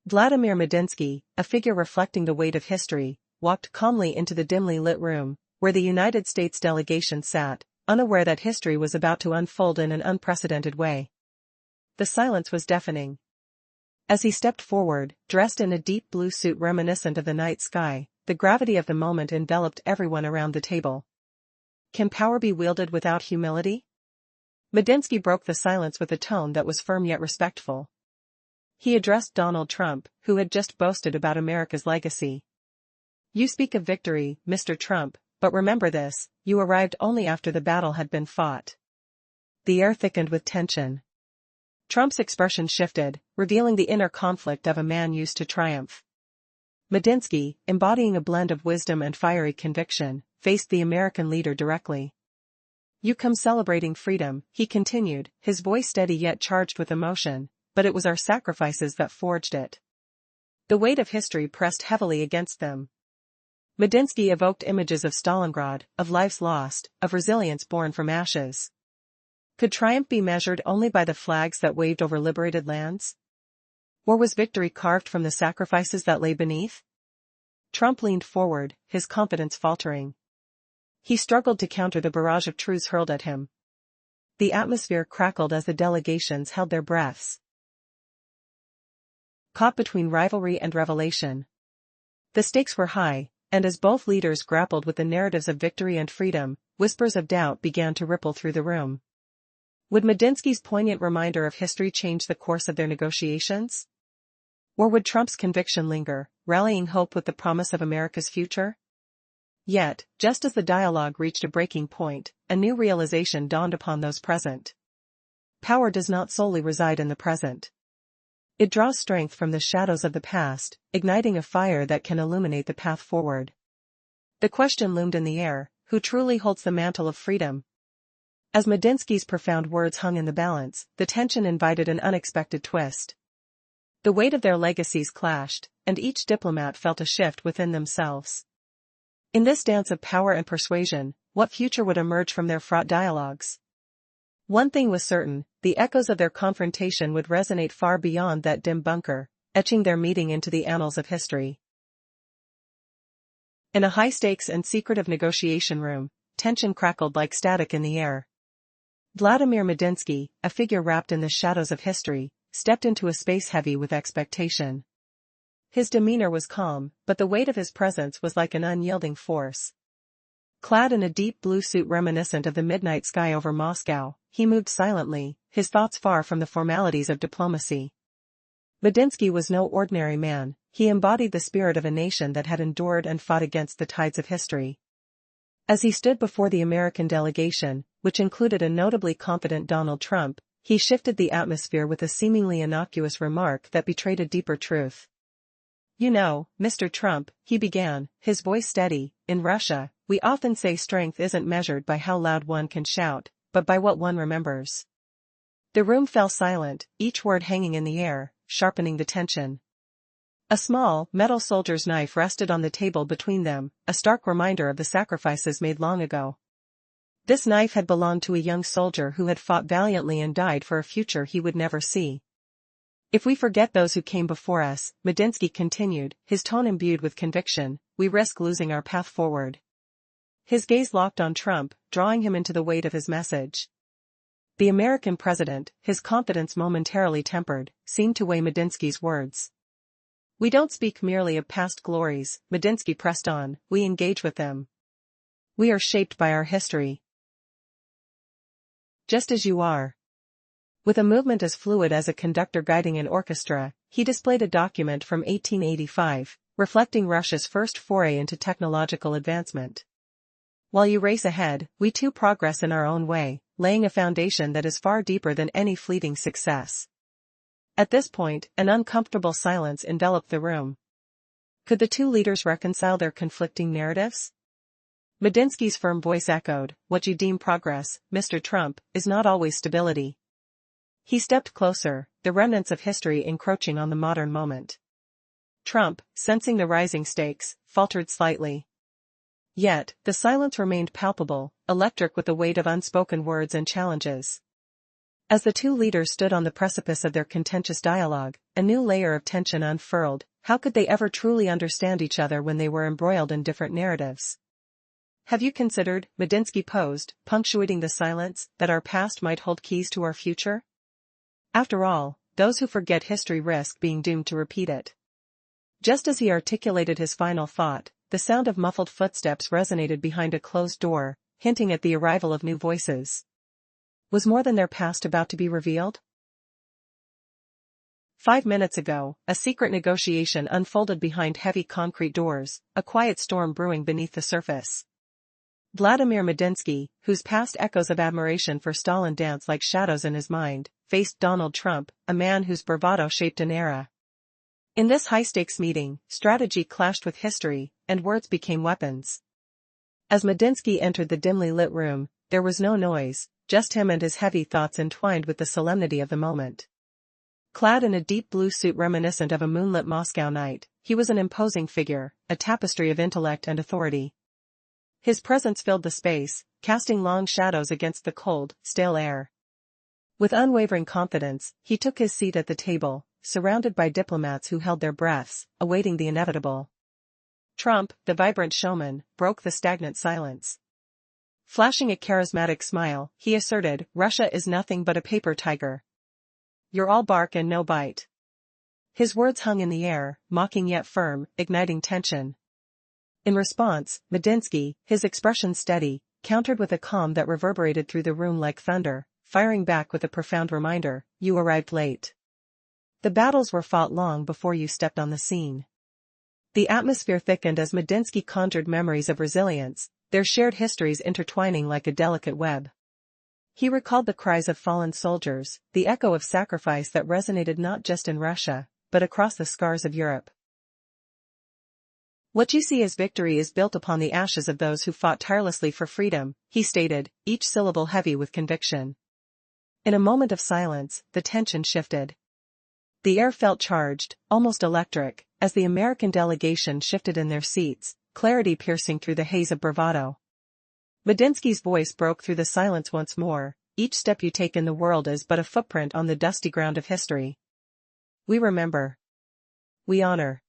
Vladimir Medinsky, a figure reflecting the weight of history, walked calmly into the dimly lit room, where the United States delegation sat, unaware that history was about to unfold in an unprecedented way. The silence was deafening. As he stepped forward, dressed in a deep blue suit reminiscent of the night sky, the gravity of the moment enveloped everyone around the table. Can power be wielded without humility? Medinsky broke the silence with a tone that was firm yet respectful. He addressed Donald Trump, who had just boasted about America's legacy. You speak of victory, Mr. Trump, but remember this, you arrived only after the battle had been fought. The air thickened with tension. Trump's expression shifted, revealing the inner conflict of a man used to triumph. Medinsky, embodying a blend of wisdom and fiery conviction, faced the American leader directly. You come celebrating freedom, he continued, his voice steady yet charged with emotion, but it was our sacrifices that forged it. The weight of history pressed heavily against them. Medinsky evoked images of Stalingrad, of lives lost, of resilience born from ashes. Could triumph be measured only by the flags that waved over liberated lands? Or was victory carved from the sacrifices that lay beneath? Trump leaned forward, his confidence faltering. He struggled to counter the barrage of truths hurled at him. The atmosphere crackled as the delegations held their breaths. Caught between rivalry and revelation. The stakes were high, and as both leaders grappled with the narratives of victory and freedom, whispers of doubt began to ripple through the room. Would Medinsky's poignant reminder of history change the course of their negotiations? Or would Trump's conviction linger, rallying hope with the promise of America's future? Yet, just as the dialogue reached a breaking point, a new realization dawned upon those present. Power does not solely reside in the present. It draws strength from the shadows of the past, igniting a fire that can illuminate the path forward. The question loomed in the air, who truly holds the mantle of freedom? As Medinsky's profound words hung in the balance, the tension invited an unexpected twist. The weight of their legacies clashed, and each diplomat felt a shift within themselves. In this dance of power and persuasion, what future would emerge from their fraught dialogues? One thing was certain, the echoes of their confrontation would resonate far beyond that dim bunker, etching their meeting into the annals of history. In a high-stakes and secretive negotiation room, tension crackled like static in the air. Vladimir Medinsky, a figure wrapped in the shadows of history, stepped into a space heavy with expectation. His demeanor was calm, but the weight of his presence was like an unyielding force. Clad in a deep blue suit reminiscent of the midnight sky over Moscow, he moved silently, his thoughts far from the formalities of diplomacy. Medinsky was no ordinary man, he embodied the spirit of a nation that had endured and fought against the tides of history. As he stood before the American delegation, which included a notably confident Donald Trump, he shifted the atmosphere with a seemingly innocuous remark that betrayed a deeper truth. You know, Mr. Trump, he began, his voice steady, in Russia, we often say strength isn't measured by how loud one can shout, but by what one remembers. The room fell silent, each word hanging in the air, sharpening the tension. A small, metal soldier's knife rested on the table between them, a stark reminder of the sacrifices made long ago. This knife had belonged to a young soldier who had fought valiantly and died for a future he would never see. If we forget those who came before us, Medinsky continued, his tone imbued with conviction, we risk losing our path forward. His gaze locked on Trump, drawing him into the weight of his message. The American president, his confidence momentarily tempered, seemed to weigh Medinsky's words. We don't speak merely of past glories, Medinsky pressed on, we engage with them. We are shaped by our history. Just as you are. With a movement as fluid as a conductor guiding an orchestra, he displayed a document from 1885, reflecting Russia's first foray into technological advancement. While you race ahead, we too progress in our own way, laying a foundation that is far deeper than any fleeting success. At this point, an uncomfortable silence enveloped the room. Could the two leaders reconcile their conflicting narratives? Medinsky's firm voice echoed, what you deem progress, Mr. Trump, is not always stability. He stepped closer, the remnants of history encroaching on the modern moment. Trump, sensing the rising stakes, faltered slightly. Yet, the silence remained palpable, electric with the weight of unspoken words and challenges. As the two leaders stood on the precipice of their contentious dialogue, a new layer of tension unfurled. How could they ever truly understand each other when they were embroiled in different narratives? Have you considered, Medinsky posed, punctuating the silence, that our past might hold keys to our future? After all, those who forget history risk being doomed to repeat it. Just as he articulated his final thought, the sound of muffled footsteps resonated behind a closed door, hinting at the arrival of new voices. Was more than their past about to be revealed? 5 minutes ago, a secret negotiation unfolded behind heavy concrete doors, a quiet storm brewing beneath the surface. Vladimir Medinsky, whose past echoes of admiration for Stalin danced like shadows in his mind, faced Donald Trump, a man whose bravado shaped an era. In this high-stakes meeting, strategy clashed with history, and words became weapons. As Medinsky entered the dimly lit room, there was no noise, just him and his heavy thoughts entwined with the solemnity of the moment. Clad in a deep blue suit reminiscent of a moonlit Moscow night, he was an imposing figure, a tapestry of intellect and authority. His presence filled the space, casting long shadows against the cold, stale air. With unwavering confidence, he took his seat at the table, surrounded by diplomats who held their breaths, awaiting the inevitable. Trump, the vibrant showman, broke the stagnant silence. Flashing a charismatic smile, he asserted, Russia is nothing but a paper tiger. You're all bark and no bite. His words hung in the air, mocking yet firm, igniting tension. In response, Medinsky, his expression steady, countered with a calm that reverberated through the room like thunder, firing back with a profound reminder, you arrived late. The battles were fought long before you stepped on the scene. The atmosphere thickened as Medinsky conjured memories of resilience, their shared histories intertwining like a delicate web. He recalled the cries of fallen soldiers, the echo of sacrifice that resonated not just in Russia, but across the scars of Europe. What you see as victory is built upon the ashes of those who fought tirelessly for freedom, he stated, each syllable heavy with conviction. In a moment of silence, the tension shifted. The air felt charged, almost electric, as the American delegation shifted in their seats, clarity piercing through the haze of bravado. Medinsky's voice broke through the silence once more, each step you take in the world is but a footprint on the dusty ground of history. We remember. We honor.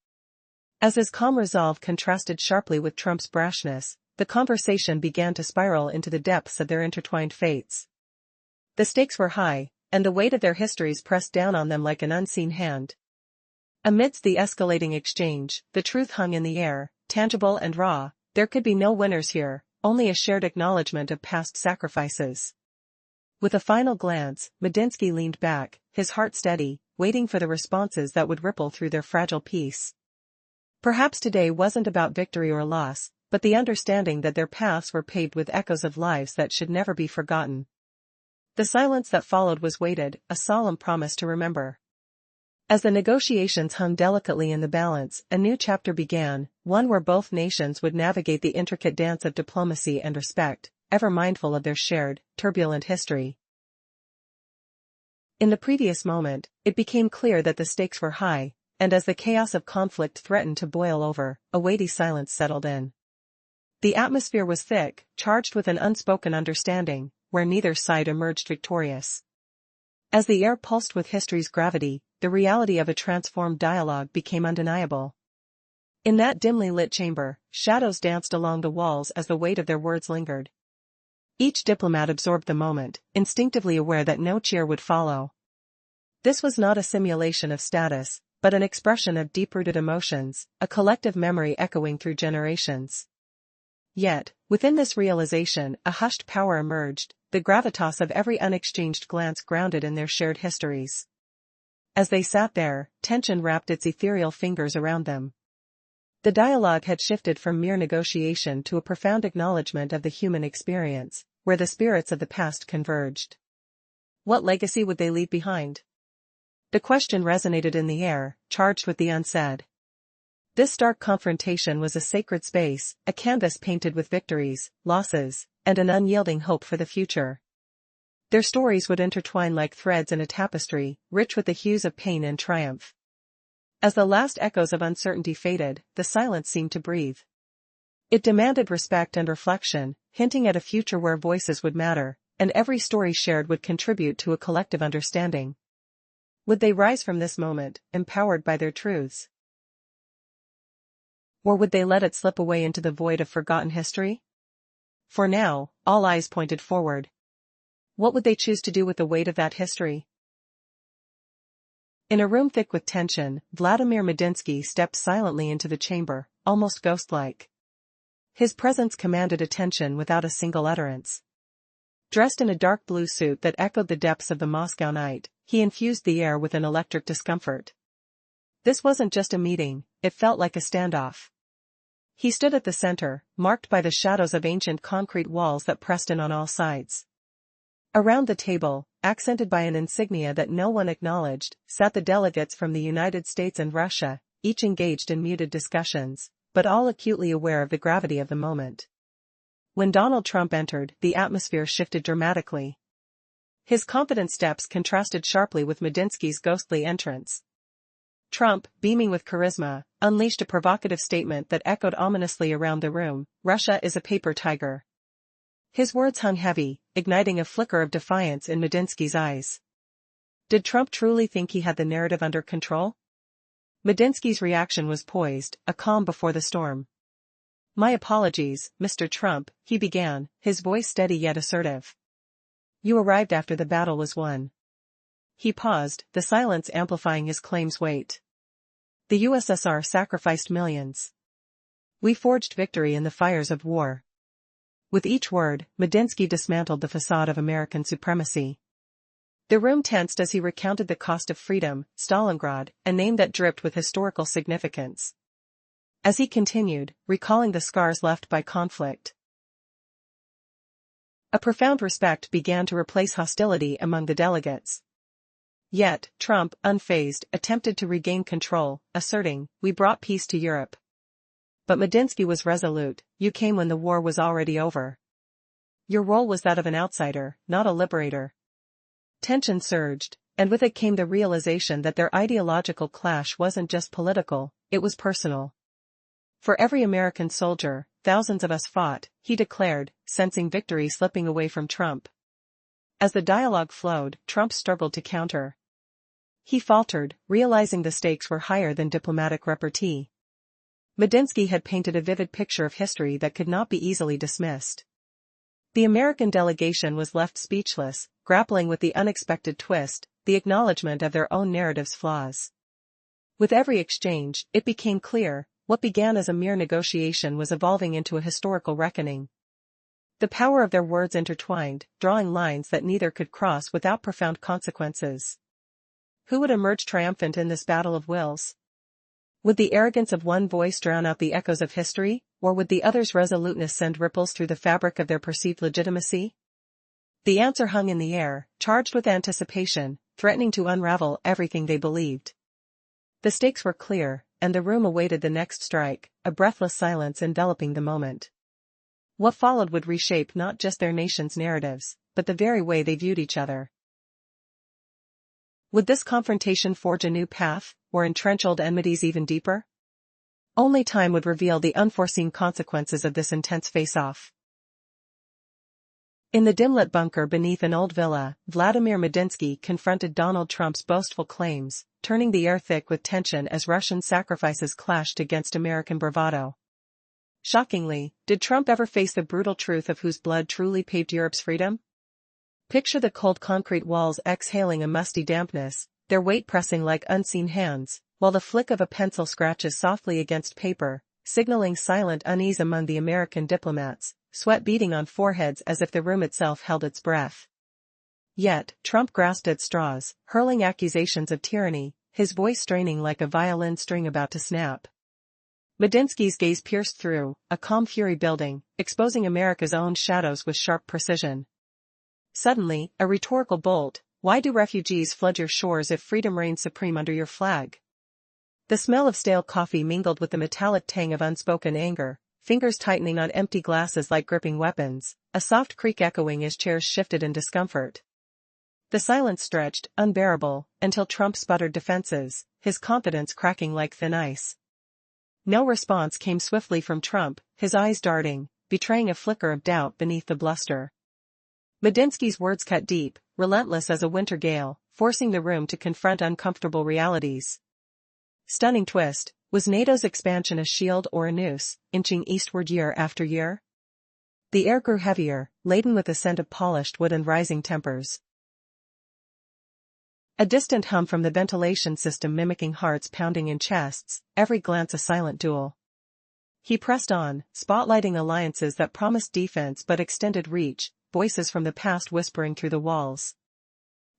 As his calm resolve contrasted sharply with Trump's brashness, the conversation began to spiral into the depths of their intertwined fates. The stakes were high, and the weight of their histories pressed down on them like an unseen hand. Amidst the escalating exchange, the truth hung in the air, tangible and raw. There could be no winners here, only a shared acknowledgement of past sacrifices. With a final glance, Medinsky leaned back, his heart steady, waiting for the responses that would ripple through their fragile peace. Perhaps today wasn't about victory or loss, but the understanding that their paths were paved with echoes of lives that should never be forgotten. The silence that followed was weighted, a solemn promise to remember. As the negotiations hung delicately in the balance, a new chapter began, one where both nations would navigate the intricate dance of diplomacy and respect, ever mindful of their shared, turbulent history. In the previous moment, it became clear that the stakes were high, and as the chaos of conflict threatened to boil over, a weighty silence settled in. The atmosphere was thick, charged with an unspoken understanding, where neither side emerged victorious. As the air pulsed with history's gravity, the reality of a transformed dialogue became undeniable. In that dimly lit chamber, shadows danced along the walls as the weight of their words lingered. Each diplomat absorbed the moment, instinctively aware that no cheer would follow. This was not a simulation of status, but an expression of deep-rooted emotions, a collective memory echoing through generations. Yet, within this realization, a hushed power emerged, the gravitas of every unexchanged glance grounded in their shared histories. As they sat there, tension wrapped its ethereal fingers around them. The dialogue had shifted from mere negotiation to a profound acknowledgement of the human experience, where the spirits of the past converged. What legacy would they leave behind? The question resonated in the air, charged with the unsaid. This stark confrontation was a sacred space, a canvas painted with victories, losses, and an unyielding hope for the future. Their stories would intertwine like threads in a tapestry, rich with the hues of pain and triumph. As the last echoes of uncertainty faded, the silence seemed to breathe. It demanded respect and reflection, hinting at a future where voices would matter, and every story shared would contribute to a collective understanding. Would they rise from this moment, empowered by their truths? Or would they let it slip away into the void of forgotten history? For now, all eyes pointed forward. What would they choose to do with the weight of that history? In a room thick with tension, Vladimir Medinsky stepped silently into the chamber, almost ghost-like. His presence commanded attention without a single utterance. Dressed in a dark blue suit that echoed the depths of the Moscow night, he infused the air with an electric discomfort. This wasn't just a meeting, it felt like a standoff. He stood at the center, marked by the shadows of ancient concrete walls that pressed in on all sides. Around the table, accented by an insignia that no one acknowledged, sat the delegates from the United States and Russia, each engaged in muted discussions, but all acutely aware of the gravity of the moment. When Donald Trump entered, the atmosphere shifted dramatically. His confident steps contrasted sharply with Medinsky's ghostly entrance. Trump, beaming with charisma, unleashed a provocative statement that echoed ominously around the room: "Russia is a paper tiger." His words hung heavy, igniting a flicker of defiance in Medinsky's eyes. Did Trump truly think he had the narrative under control? Medinsky's reaction was poised, a calm before the storm. "My apologies, Mr. Trump," he began, his voice steady yet assertive. "You arrived after the battle was won." He paused, the silence amplifying his claim's weight. "The USSR sacrificed millions. We forged victory in the fires of war." With each word, Medinsky dismantled the facade of American supremacy. The room tensed as he recounted the cost of freedom, Stalingrad, a name that dripped with historical significance. As he continued, recalling the scars left by conflict, a profound respect began to replace hostility among the delegates. Yet, Trump, unfazed, attempted to regain control, asserting, "We brought peace to Europe." But Medinsky was resolute: "You came when the war was already over. Your role was that of an outsider, not a liberator." Tension surged, and with it came the realization that their ideological clash wasn't just political, it was personal. "For every American soldier, thousands of us fought," he declared, sensing victory slipping away from Trump. As the dialogue flowed, Trump struggled to counter. He faltered, realizing the stakes were higher than diplomatic repartee. Medinsky had painted a vivid picture of history that could not be easily dismissed. The American delegation was left speechless, grappling with the unexpected twist, the acknowledgement of their own narrative's flaws. With every exchange, it became clear, what began as a mere negotiation was evolving into a historical reckoning. The power of their words intertwined, drawing lines that neither could cross without profound consequences. Who would emerge triumphant in this battle of wills? Would the arrogance of one voice drown out the echoes of history, or would the other's resoluteness send ripples through the fabric of their perceived legitimacy? The answer hung in the air, charged with anticipation, threatening to unravel everything they believed. The stakes were clear, and the room awaited the next strike, a breathless silence enveloping the moment. What followed would reshape not just their nation's narratives, but the very way they viewed each other. Would this confrontation forge a new path, or entrench old enmities even deeper? Only time would reveal the unforeseen consequences of this intense face-off. In the dim-lit bunker beneath an old villa, Vladimir Medinsky confronted Donald Trump's boastful claims, turning the air thick with tension as Russian sacrifices clashed against American bravado. Shockingly, did Trump ever face the brutal truth of whose blood truly paved Europe's freedom? Picture the cold concrete walls exhaling a musty dampness, their weight pressing like unseen hands, while the flick of a pencil scratches softly against paper, signaling silent unease among the American diplomats, sweat beading on foreheads as if the room itself held its breath. Yet, Trump grasped at straws, hurling accusations of tyranny, his voice straining like a violin string about to snap. Medinsky's gaze pierced through, a calm fury building, exposing America's own shadows with sharp precision. Suddenly, a rhetorical bolt: why do refugees flood your shores if freedom reigns supreme under your flag? The smell of stale coffee mingled with the metallic tang of unspoken anger, fingers tightening on empty glasses like gripping weapons, a soft creak echoing as chairs shifted in discomfort. The silence stretched, unbearable, until Trump sputtered defenses, his confidence cracking like thin ice. No response came swiftly from Trump, his eyes darting, betraying a flicker of doubt beneath the bluster. Medinsky's words cut deep, relentless as a winter gale, forcing the room to confront uncomfortable realities. Stunning twist: was NATO's expansion a shield or a noose, inching eastward year after year? The air grew heavier, laden with the scent of polished wood and rising tempers. A distant hum from the ventilation system mimicking hearts pounding in chests, every glance a silent duel. He pressed on, spotlighting alliances that promised defense but extended reach, voices from the past whispering through the walls.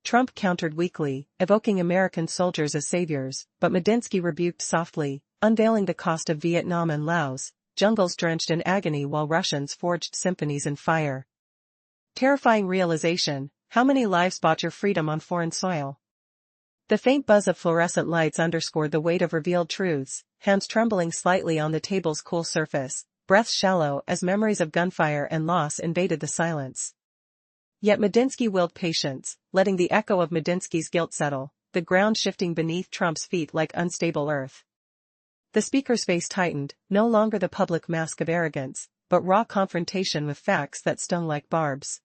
Trump countered weakly, evoking American soldiers as saviors, but Medinsky rebuked softly, unveiling the cost of Vietnam and Laos, jungles drenched in agony while Russians forged symphonies in fire. Terrifying realization: how many lives bought your freedom on foreign soil? The faint buzz of fluorescent lights underscored the weight of revealed truths, hands trembling slightly on the table's cool surface, breaths shallow as memories of gunfire and loss invaded the silence. Yet Medinsky willed patience, letting the echo of Medinsky's guilt settle, the ground shifting beneath Trump's feet like unstable earth. The speaker's face tightened, no longer the public mask of arrogance, but raw confrontation with facts that stung like barbs.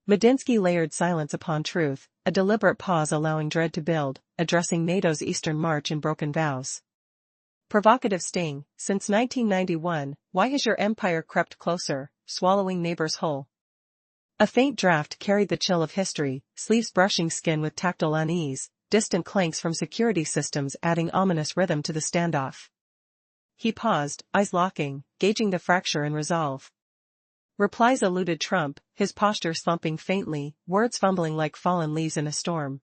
Medinsky layered silence upon truth, a deliberate pause allowing dread to build, addressing NATO's eastern march in broken vows. Provocative sting: since 1991, why has your empire crept closer, swallowing neighbors whole? A faint draft carried the chill of history, sleeves brushing skin with tactile unease, distant clanks from security systems adding ominous rhythm to the standoff. He paused, eyes locking, gauging the fracture in resolve. Replies eluded Trump, his posture slumping faintly, words fumbling like fallen leaves in a storm.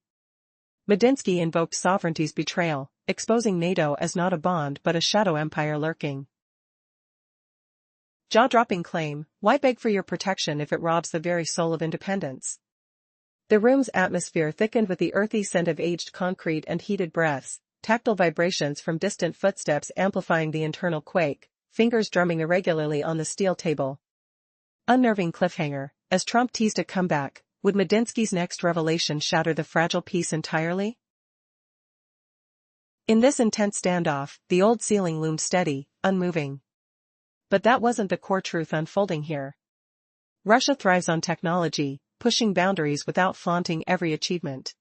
Medinsky invoked sovereignty's betrayal, exposing NATO as not a bond but a shadow empire lurking. Jaw-dropping claim: why beg for your protection if it robs the very soul of independence? The room's atmosphere thickened with the earthy scent of aged concrete and heated breaths, tactile vibrations from distant footsteps amplifying the internal quake, fingers drumming irregularly on the steel table. Unnerving cliffhanger: as Trump teased a comeback, would Medinsky's next revelation shatter the fragile peace entirely? In this intense standoff, the old ceiling loomed steady, unmoving. But that wasn't the core truth unfolding here. Russia thrives on technology, pushing boundaries without flaunting every achievement.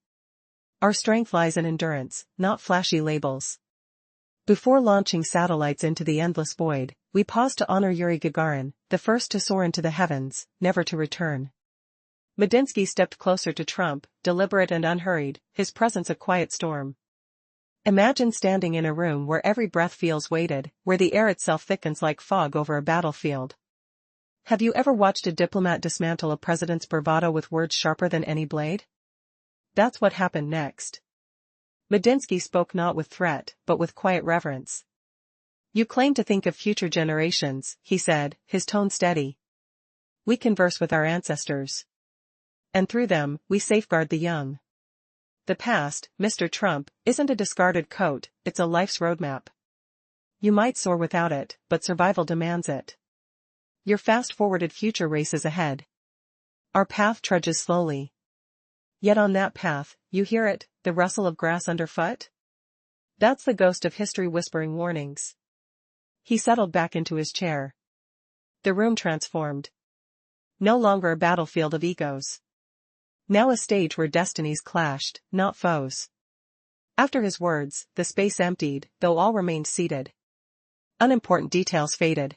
Our strength lies in endurance, not flashy labels. Before launching satellites into the endless void, we paused to honor Yuri Gagarin, the first to soar into the heavens, never to return. Medinsky stepped closer to Trump, deliberate and unhurried, his presence a quiet storm. Imagine standing in a room where every breath feels weighted, where the air itself thickens like fog over a battlefield. Have you ever watched a diplomat dismantle a president's bravado with words sharper than any blade? That's what happened next. Medinsky spoke not with threat, but with quiet reverence. You claim to think of future generations, he said, his tone steady. We converse with our ancestors. And through them, we safeguard the young. The past, Mr. Trump, isn't a discarded coat, it's a life's roadmap. You might soar without it, but survival demands it. Your fast-forwarded future races ahead. Our path trudges slowly. Yet on that path, you hear it, the rustle of grass underfoot? That's the ghost of history whispering warnings. He settled back into his chair. The room transformed. No longer a battlefield of egos. Now a stage where destinies clashed, not foes. After his words, the space emptied, though all remained seated. Unimportant details faded.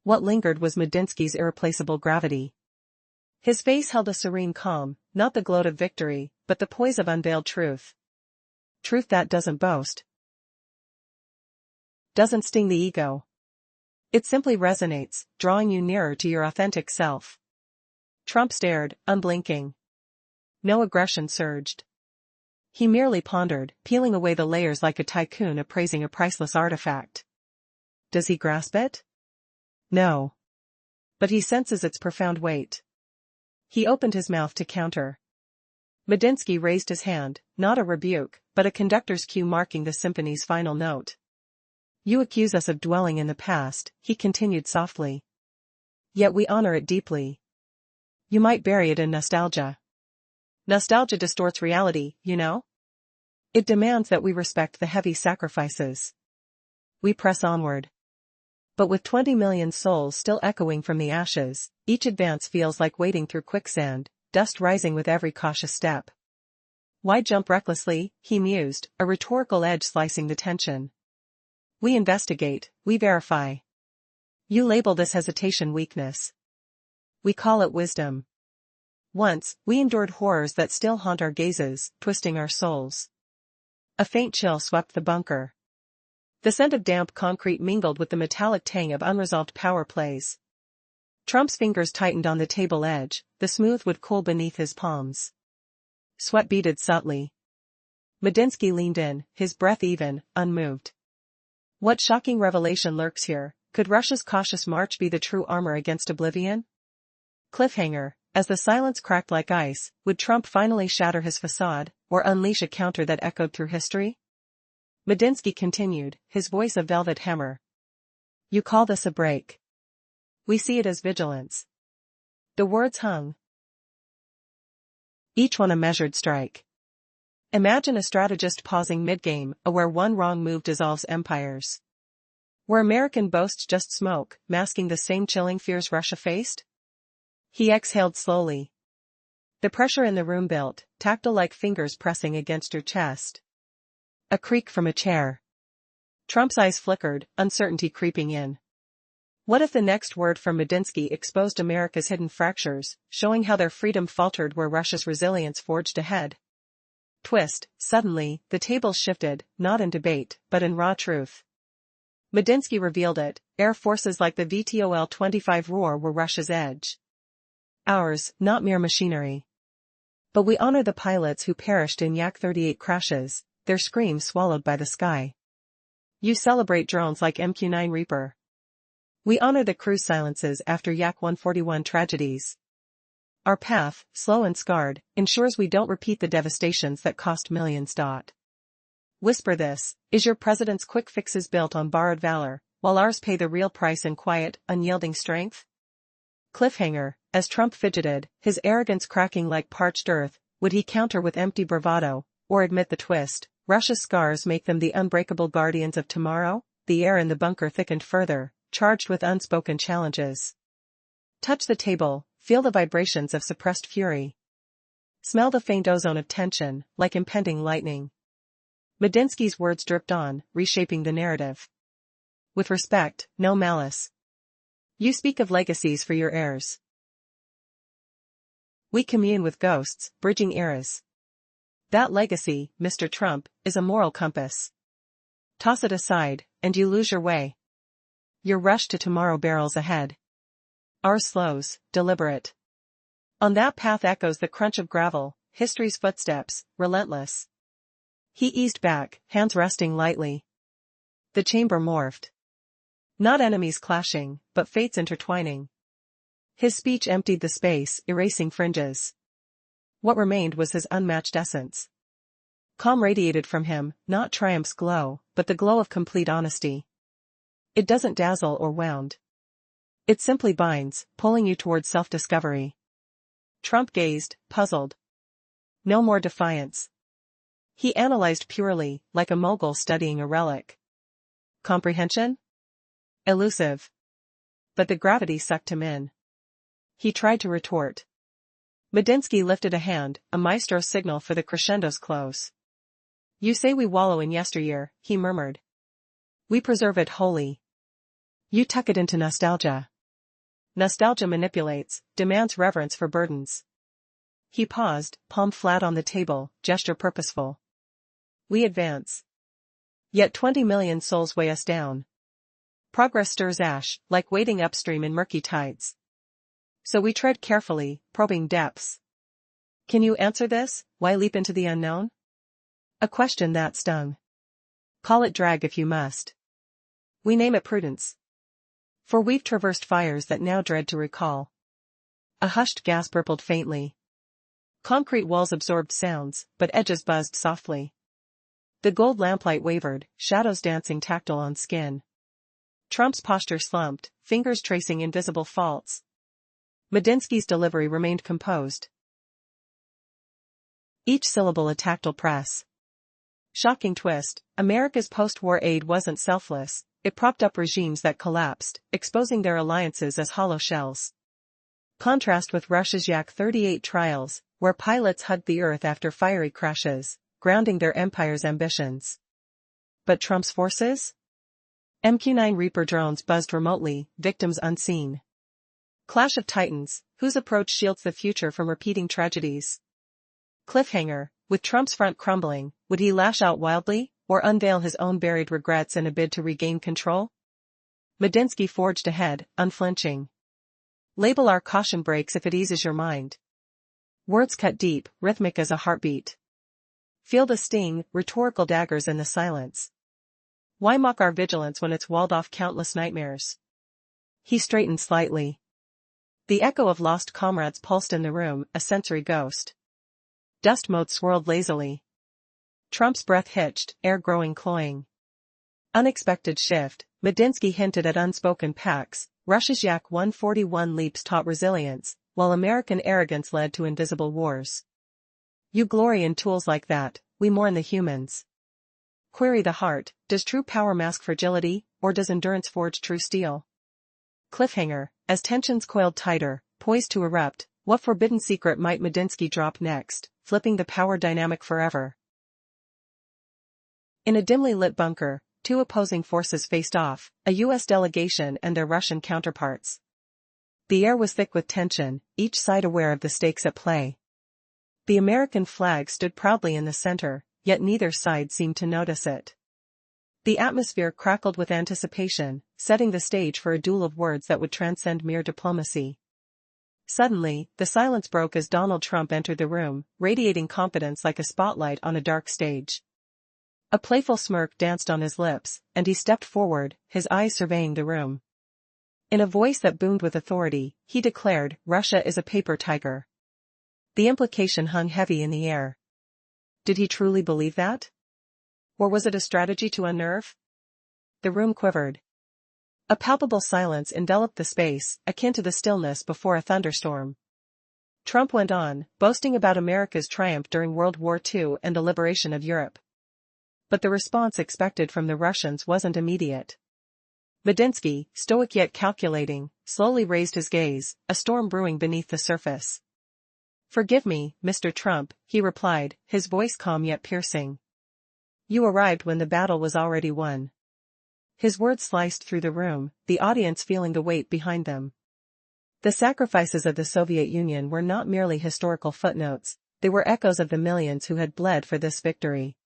What lingered was Medinsky's irreplaceable gravity. His face held a serene calm, not the gloat of victory, but the poise of unveiled truth. Truth that doesn't boast. Doesn't sting the ego. It simply resonates, drawing you nearer to your authentic self. Trump stared, unblinking. No aggression surged. He merely pondered, peeling away the layers like a tycoon appraising a priceless artifact. Does he grasp it? No. But he senses its profound weight. He opened his mouth to counter. Medinsky raised his hand, not a rebuke, but a conductor's cue marking the symphony's final note. You accuse us of dwelling in the past, he continued softly. Yet we honor it deeply. You might bury it in nostalgia. Nostalgia distorts reality, you know? It demands that we respect the heavy sacrifices. We press onward. But with 20 million souls still echoing from the ashes, each advance feels like wading through quicksand, dust rising with every cautious step. Why jump recklessly, he mused, a rhetorical edge slicing the tension. We investigate, we verify. You label this hesitation weakness. We call it wisdom. Once, we endured horrors that still haunt our gazes, twisting our souls. A faint chill swept the bunker. The scent of damp concrete mingled with the metallic tang of unresolved power plays. Trump's fingers tightened on the table edge, the smooth wood cool beneath his palms. Sweat beaded subtly. Medinsky leaned in, his breath even, unmoved. What shocking revelation lurks here? Could Russia's cautious march be the true armor against oblivion? Cliffhanger, as the silence cracked like ice, would Trump finally shatter his facade, or unleash a counter that echoed through history? Medinsky continued, his voice a velvet hammer. You call this a break. We see it as vigilance. The words hung. Each one a measured strike. Imagine a strategist pausing mid-game, aware one wrong move dissolves empires. Were American boasts just smoke, masking the same chilling fears Russia faced? He exhaled slowly. The pressure in the room built, tactile like fingers pressing against your chest. A creak from a chair. Trump's eyes flickered, uncertainty creeping in. What if the next word from Medinsky exposed America's hidden fractures, showing how their freedom faltered where Russia's resilience forged ahead? Twist, suddenly, the tables shifted, not in debate, but in raw truth. Medinsky revealed it, air forces like the VTOL-25 roar were Russia's edge. Ours, not mere machinery. But we honor the pilots who perished in Yak-38 crashes, their screams swallowed by the sky. You celebrate drones like MQ-9 Reaper. We honor the crew's silences after Yak-141 tragedies. Our path, slow and scarred, ensures we don't repeat the devastations that cost millions. Whisper this, is your president's quick fixes built on borrowed valor, while ours pay the real price in quiet, unyielding strength? Cliffhanger, as Trump fidgeted, his arrogance cracking like parched earth, would he counter with empty bravado, or admit the twist? Russia's scars make them the unbreakable guardians of tomorrow? The air in the bunker thickened further, charged with unspoken challenges. Touch the table, feel the vibrations of suppressed fury. Smell the faint ozone of tension, like impending lightning. Medinsky's words dripped on, reshaping the narrative. With respect, no malice. You speak of legacies for your heirs. We commune with ghosts, bridging eras. That legacy, Mr. Trump, is a moral compass. Toss it aside, and you lose your way. Your rush to tomorrow barrels ahead. Ours slows, deliberate. On that path echoes the crunch of gravel, history's footsteps, relentless. He eased back, hands resting lightly. The chamber morphed. Not enemies clashing, but fates intertwining. His speech emptied the space, erasing fringes. What remained was his unmatched essence. Calm radiated from him, not triumph's glow, but the glow of complete honesty. It doesn't dazzle or wound. It simply binds, pulling you towards self-discovery. Trump gazed, puzzled. No more defiance. He analyzed purely, like a mogul studying a relic. Comprehension? Elusive. But the gravity sucked him in. He tried to retort. Medinsky lifted a hand, a maestro signal for the crescendo's close. You say we wallow in yesteryear, he murmured. We preserve it wholly. You tuck it into nostalgia. Nostalgia manipulates, demands reverence for burdens. He paused, palm flat on the table, gesture purposeful. We advance. Yet 20 million souls weigh us down. Progress stirs ash, like wading upstream in murky tides. So we tread carefully, probing depths. Can you answer this? Why leap into the unknown? A question that stung. Call it drag if you must. We name it prudence. For we've traversed fires that now dread to recall. A hushed gasp rippled faintly. Concrete walls absorbed sounds, but edges buzzed softly. The gold lamplight wavered, shadows dancing tactile on skin. Trump's posture slumped, fingers tracing invisible faults. Medinsky's delivery remained composed. Each syllable a tactile press. Shocking twist, America's post-war aid wasn't selfless, it propped up regimes that collapsed, exposing their alliances as hollow shells. Contrast with Russia's Yak-38 trials, where pilots hugged the earth after fiery crashes, grounding their empire's ambitions. But Trump's forces? MQ-9 Reaper drones buzzed remotely, victims unseen. Clash of titans, whose approach shields the future from repeating tragedies. Cliffhanger, with Trump's front crumbling, would he lash out wildly, or unveil his own buried regrets in a bid to regain control? Medinsky forged ahead, unflinching. Label our caution brakes if it eases your mind. Words cut deep, rhythmic as a heartbeat. Feel the sting, rhetorical daggers in the silence. Why mock our vigilance when it's walled off countless nightmares? He straightened slightly. The echo of lost comrades pulsed in the room, a sensory ghost. Dust motes swirled lazily. Trump's breath hitched, air growing cloying. Unexpected shift, Medinsky hinted at unspoken pacts. Russia's Yak-141 leaps taught resilience, while American arrogance led to invisible wars. You glory in tools like that, we mourn the humans. Query the heart, does true power mask fragility, or does endurance forge true steel? Cliffhanger, as tensions coiled tighter, poised to erupt, what forbidden secret might Medinsky drop next, flipping the power dynamic forever? In a dimly lit bunker, two opposing forces faced off, a U.S. delegation and their Russian counterparts. The air was thick with tension, each side aware of the stakes at play. The American flag stood proudly in the center, yet neither side seemed to notice it. The atmosphere crackled with anticipation, setting the stage for a duel of words that would transcend mere diplomacy. Suddenly, the silence broke as Donald Trump entered the room, radiating confidence like a spotlight on a dark stage. A playful smirk danced on his lips, and he stepped forward, his eyes surveying the room. In a voice that boomed with authority, he declared, "Russia is a paper tiger." The implication hung heavy in the air. Did he truly believe that? Or was it a strategy to unnerve? The room quivered. A palpable silence enveloped the space, akin to the stillness before a thunderstorm. Trump went on, boasting about America's triumph during World War II and the liberation of Europe. But the response expected from the Russians wasn't immediate. Medinsky, stoic yet calculating, slowly raised his gaze, a storm brewing beneath the surface. "Forgive me, Mr. Trump," he replied, his voice calm yet piercing. "You arrived when the battle was already won." His words sliced through the room, the audience feeling the weight behind them. The sacrifices of the Soviet Union were not merely historical footnotes, they were echoes of the millions who had bled for this victory.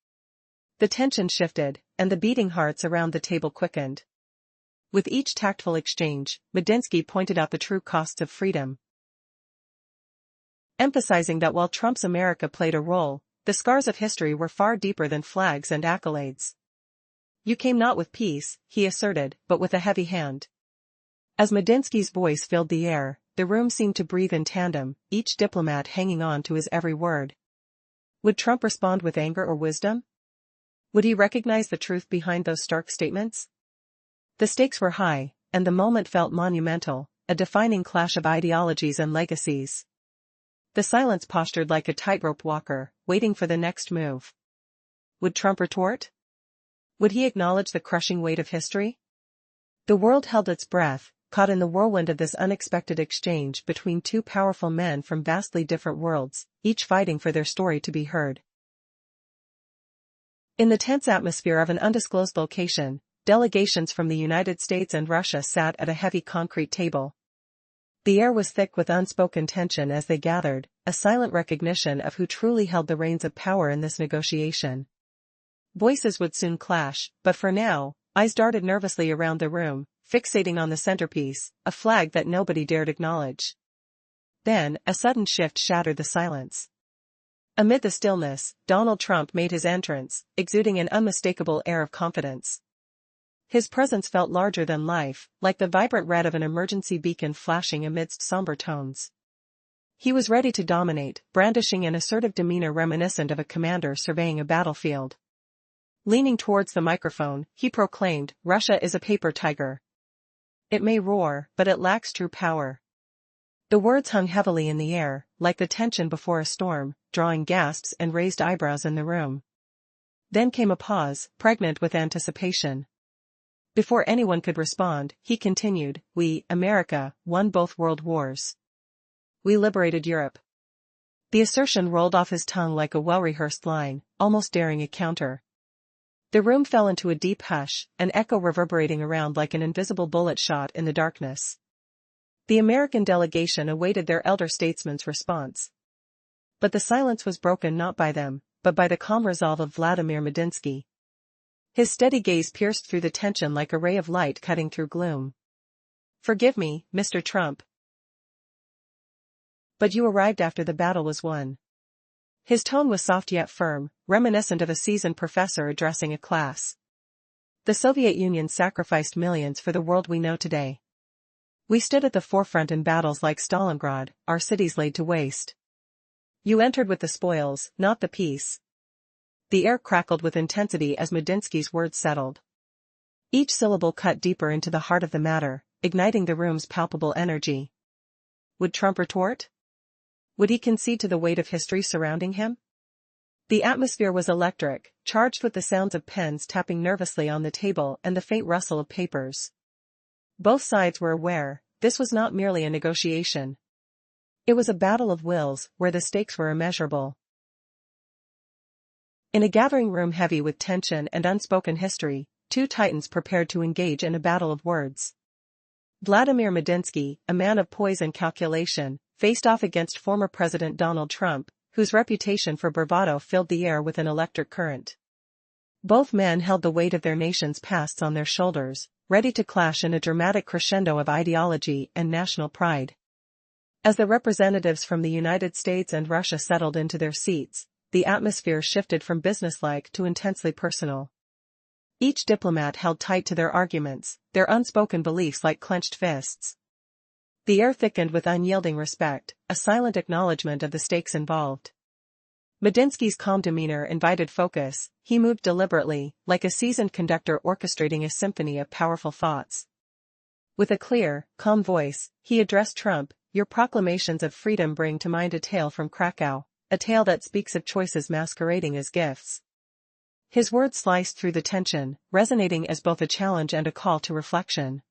The tension shifted, and the beating hearts around the table quickened. With each tactful exchange, Medinsky pointed out the true costs of freedom, emphasizing that while Trump's America played a role, the scars of history were far deeper than flags and accolades. "You came not with peace," he asserted, "but with a heavy hand." As Medinsky's voice filled the air, the room seemed to breathe in tandem, each diplomat hanging on to his every word. Would Trump respond with anger or wisdom? Would he recognize the truth behind those stark statements? The stakes were high, and the moment felt monumental, a defining clash of ideologies and legacies. The silence postured like a tightrope walker, waiting for the next move. Would Trump retort? Would he acknowledge the crushing weight of history? The world held its breath, caught in the whirlwind of this unexpected exchange between two powerful men from vastly different worlds, each fighting for their story to be heard. In the tense atmosphere of an undisclosed location, delegations from the United States and Russia sat at a heavy concrete table. The air was thick with unspoken tension as they gathered, a silent recognition of who truly held the reins of power in this negotiation. Voices would soon clash, but for now, eyes darted nervously around the room, fixating on the centerpiece, a flag that nobody dared acknowledge. Then, a sudden shift shattered the silence. Amid the stillness, Donald Trump made his entrance, exuding an unmistakable air of confidence. His presence felt larger than life, like the vibrant red of an emergency beacon flashing amidst somber tones. He was ready to dominate, brandishing an assertive demeanor reminiscent of a commander surveying a battlefield. Leaning towards the microphone, he proclaimed, "Russia is a paper tiger. It may roar, but it lacks true power." The words hung heavily in the air, like the tension before a storm, drawing gasps and raised eyebrows in the room. Then came a pause, pregnant with anticipation. Before anyone could respond, he continued, "We, America, won both world wars. We liberated Europe." The assertion rolled off his tongue like a well-rehearsed line, almost daring a counter. The room fell into a deep hush, an echo reverberating around like an invisible bullet shot in the darkness. The American delegation awaited their elder statesman's response. But the silence was broken not by them, but by the calm resolve of Vladimir Medinsky. His steady gaze pierced through the tension like a ray of light cutting through gloom. "Forgive me, Mr. Trump. But you arrived after the battle was won." His tone was soft yet firm, reminiscent of a seasoned professor addressing a class. "The Soviet Union sacrificed millions for the world we know today. We stood at the forefront in battles like Stalingrad, our cities laid to waste. You entered with the spoils, not the peace." The air crackled with intensity as Medinsky's words settled. Each syllable cut deeper into the heart of the matter, igniting the room's palpable energy. Would Trump retort? Would he concede to the weight of history surrounding him? The atmosphere was electric, charged with the sounds of pens tapping nervously on the table and the faint rustle of papers. Both sides were aware, this was not merely a negotiation. It was a battle of wills, where the stakes were immeasurable. In a gathering room heavy with tension and unspoken history, two titans prepared to engage in a battle of words. Vladimir Medinsky, a man of poise and calculation, faced off against former President Donald Trump, whose reputation for bravado filled the air with an electric current. Both men held the weight of their nation's pasts on their shoulders, ready to clash in a dramatic crescendo of ideology and national pride. As the representatives from the United States and Russia settled into their seats, the atmosphere shifted from businesslike to intensely personal. Each diplomat held tight to their arguments, their unspoken beliefs like clenched fists. The air thickened with unyielding respect, a silent acknowledgement of the stakes involved. Medinsky's calm demeanor invited focus, he moved deliberately, like a seasoned conductor orchestrating a symphony of powerful thoughts. With a clear, calm voice, he addressed Trump, "Your proclamations of freedom bring to mind a tale from Krakow, a tale that speaks of choices masquerading as gifts." His words sliced through the tension, resonating as both a challenge and a call to reflection.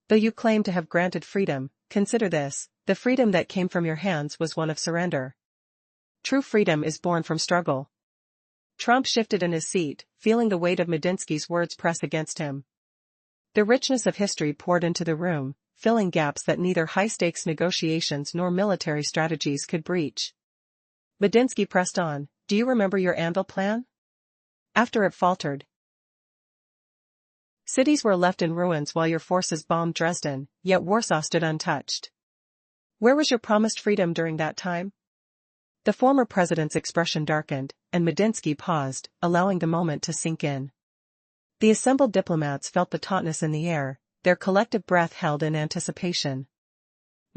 "Though you claim to have granted freedom, consider this, the freedom that came from your hands was one of surrender. True freedom is born from struggle." Trump shifted in his seat, feeling the weight of Medinsky's words press against him. The richness of history poured into the room, filling gaps that neither high-stakes negotiations nor military strategies could breach. Medinsky pressed on, "Do you remember your Anvil plan?" After it faltered. Cities were left in ruins while your forces bombed Dresden, yet Warsaw stood untouched. Where was your promised freedom during that time? The former president's expression darkened, and Medinsky paused, allowing the moment to sink in. The assembled diplomats felt the tautness in the air, their collective breath held in anticipation.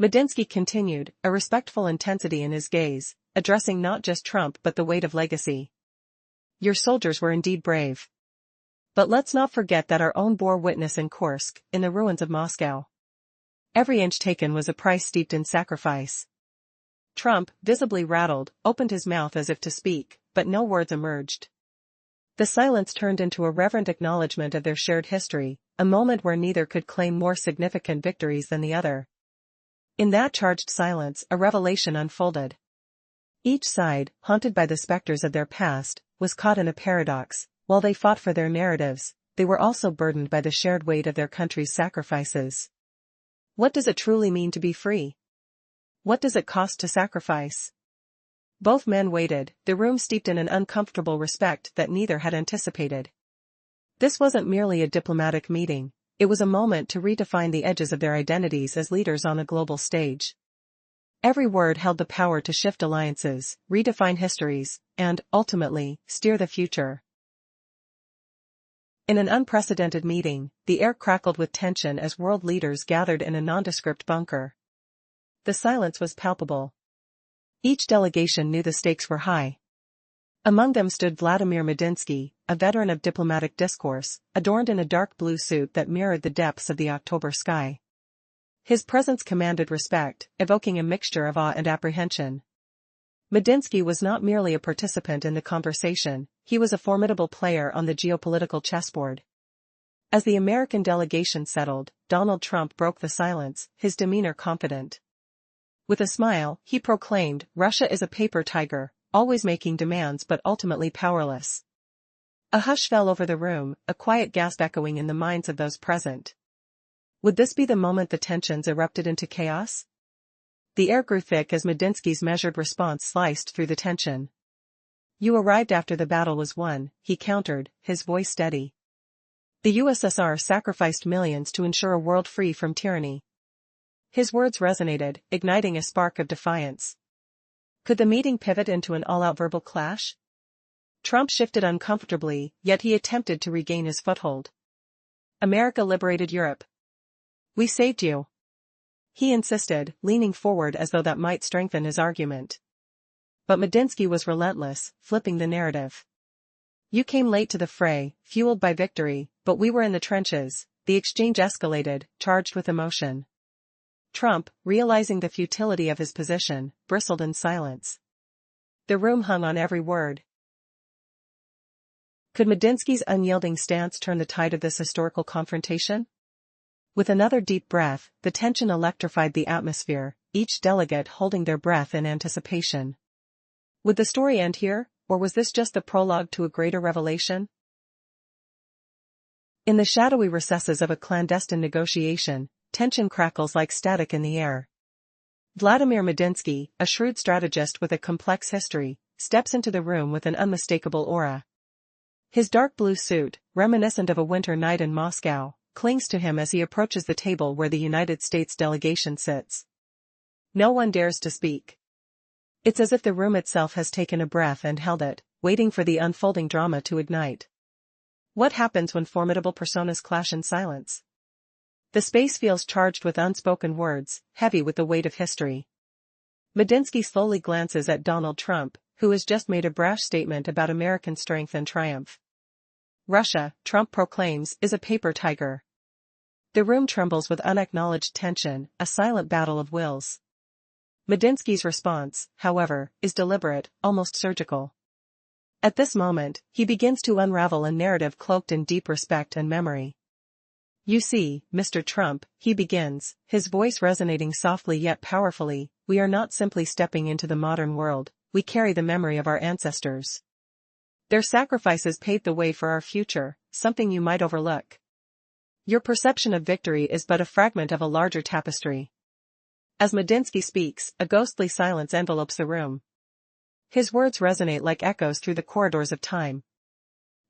Medinsky continued, a respectful intensity in his gaze, addressing not just Trump but the weight of legacy. "Your soldiers were indeed brave. But let's not forget that our own bore witness in Kursk, in the ruins of Moscow. Every inch taken was a price steeped in sacrifice." Trump, visibly rattled, opened his mouth as if to speak, but no words emerged. The silence turned into a reverent acknowledgement of their shared history, a moment where neither could claim more significant victories than the other. In that charged silence, a revelation unfolded. Each side, haunted by the specters of their past, was caught in a paradox. While they fought for their narratives, they were also burdened by the shared weight of their country's sacrifices. What does it truly mean to be free? What does it cost to sacrifice? Both men waited, the room steeped in an uncomfortable respect that neither had anticipated. This wasn't merely a diplomatic meeting, it was a moment to redefine the edges of their identities as leaders on a global stage. Every word held the power to shift alliances, redefine histories, and, ultimately, steer the future. In an unprecedented meeting, the air crackled with tension as world leaders gathered in a nondescript bunker. The silence was palpable. Each delegation knew the stakes were high. Among them stood Vladimir Medinsky, a veteran of diplomatic discourse, adorned in a dark blue suit that mirrored the depths of the October sky. His presence commanded respect, evoking a mixture of awe and apprehension. Medinsky was not merely a participant in the conversation, he was a formidable player on the geopolitical chessboard. As the American delegation settled, Donald Trump broke the silence, his demeanor confident. With a smile, he proclaimed, "Russia is a paper tiger, always making demands but ultimately powerless." A hush fell over the room, a quiet gasp echoing in the minds of those present. Would this be the moment the tensions erupted into chaos? The air grew thick as Medinsky's measured response sliced through the tension. "You arrived after the battle was won," he countered, his voice steady. "The USSR sacrificed millions to ensure a world free from tyranny." His words resonated, igniting a spark of defiance. Could the meeting pivot into an all-out verbal clash? Trump shifted uncomfortably, yet he attempted to regain his foothold. "America liberated Europe. We saved you," he insisted, leaning forward as though that might strengthen his argument. But Medinsky was relentless, flipping the narrative. "You came late to the fray, fueled by victory, but we were in the trenches." The exchange escalated, charged with emotion. Trump, realizing the futility of his position, bristled in silence. The room hung on every word. Could Medinsky's unyielding stance turn the tide of this historical confrontation? With another deep breath, the tension electrified the atmosphere, each delegate holding their breath in anticipation. Would the story end here, or was this just the prologue to a greater revelation? In the shadowy recesses of a clandestine negotiation, tension crackles like static in the air. Vladimir Medinsky, a shrewd strategist with a complex history, steps into the room with an unmistakable aura. His dark blue suit, reminiscent of a winter night in Moscow, clings to him as he approaches the table where the United States delegation sits. No one dares to speak. It's as if the room itself has taken a breath and held it, waiting for the unfolding drama to ignite. What happens when formidable personas clash in silence? The space feels charged with unspoken words, heavy with the weight of history. Medinsky slowly glances at Donald Trump, who has just made a brash statement about American strength and triumph. "Russia," Trump proclaims, "is a paper tiger." The room trembles with unacknowledged tension, a silent battle of wills. Medinsky's response, however, is deliberate, almost surgical. At this moment, he begins to unravel a narrative cloaked in deep respect and memory. "You see, Mr. Trump," he begins, his voice resonating softly yet powerfully, "we are not simply stepping into the modern world, we carry the memory of our ancestors. Their sacrifices paved the way for our future, something you might overlook. Your perception of victory is but a fragment of a larger tapestry." As Medinsky speaks, a ghostly silence envelopes the room. His words resonate like echoes through the corridors of time.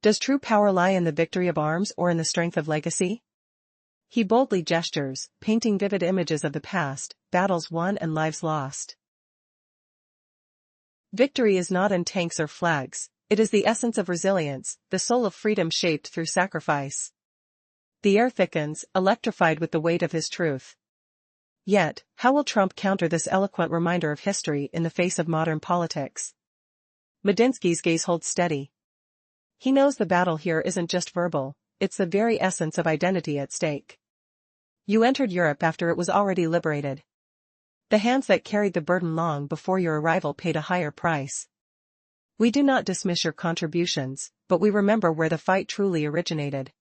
Does true power lie in the victory of arms or in the strength of legacy? He boldly gestures, painting vivid images of the past, battles won and lives lost. Victory is not in tanks or flags, it is the essence of resilience, the soul of freedom shaped through sacrifice. The air thickens, electrified with the weight of his truth. Yet, how will Trump counter this eloquent reminder of history in the face of modern politics? Medinsky's gaze holds steady. He knows the battle here isn't just verbal, it's the very essence of identity at stake. You entered Europe after it was already liberated. The hands that carried the burden long before your arrival paid a higher price. We do not dismiss your contributions, but we remember where the fight truly originated.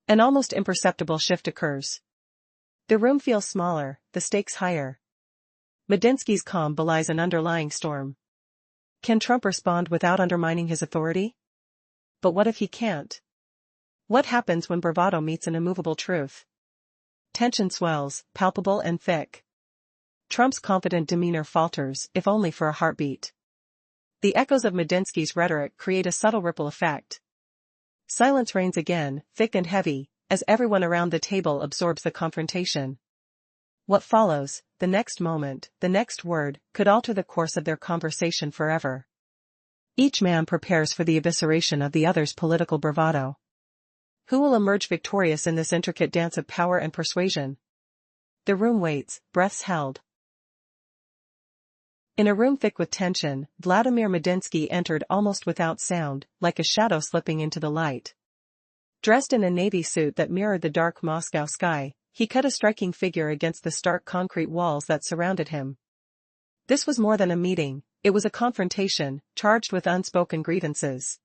An almost imperceptible shift occurs. The room feels smaller, the stakes higher. Medinsky's calm belies an underlying storm. Can Trump respond without undermining his authority? But what if he can't? What happens when bravado meets an immovable truth? Tension swells, palpable and thick. Trump's confident demeanor falters, if only for a heartbeat. The echoes of Medinsky's rhetoric create a subtle ripple effect. Silence reigns again, thick and heavy, as everyone around the table absorbs the confrontation. What follows, the next moment, the next word, could alter the course of their conversation forever. Each man prepares for the evisceration of the other's political bravado. Who will emerge victorious in this intricate dance of power and persuasion? The room waits, breaths held. In a room thick with tension, Vladimir Medinsky entered almost without sound, like a shadow slipping into the light. Dressed in a navy suit that mirrored the dark Moscow sky, he cut a striking figure against the stark concrete walls that surrounded him. This was more than a meeting, it was a confrontation, charged with unspoken grievances.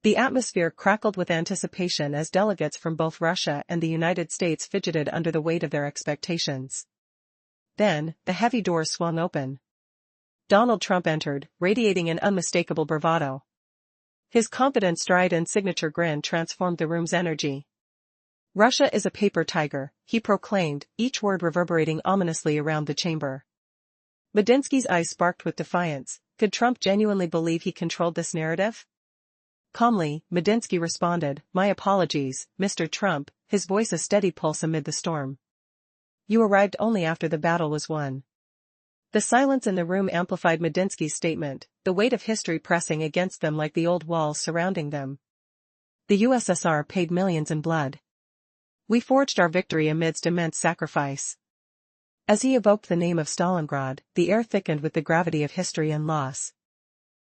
The atmosphere crackled with anticipation as delegates from both Russia and the United States fidgeted under the weight of their expectations. Then, the heavy doors swung open. Donald Trump entered, radiating an unmistakable bravado. His confident stride and signature grin transformed the room's energy. Russia is a paper tiger, he proclaimed, each word reverberating ominously around the chamber. Medinsky's eyes sparked with defiance. Could Trump genuinely believe he controlled this narrative? Calmly, Medinsky responded, "My apologies, Mr. Trump," his voice a steady pulse amid the storm. "You arrived only after the battle was won." The silence in the room amplified Medinsky's statement, the weight of history pressing against them like the old walls surrounding them. The USSR paid millions in blood. We forged our victory amidst immense sacrifice. As he evoked the name of Stalingrad, the air thickened with the gravity of history and loss.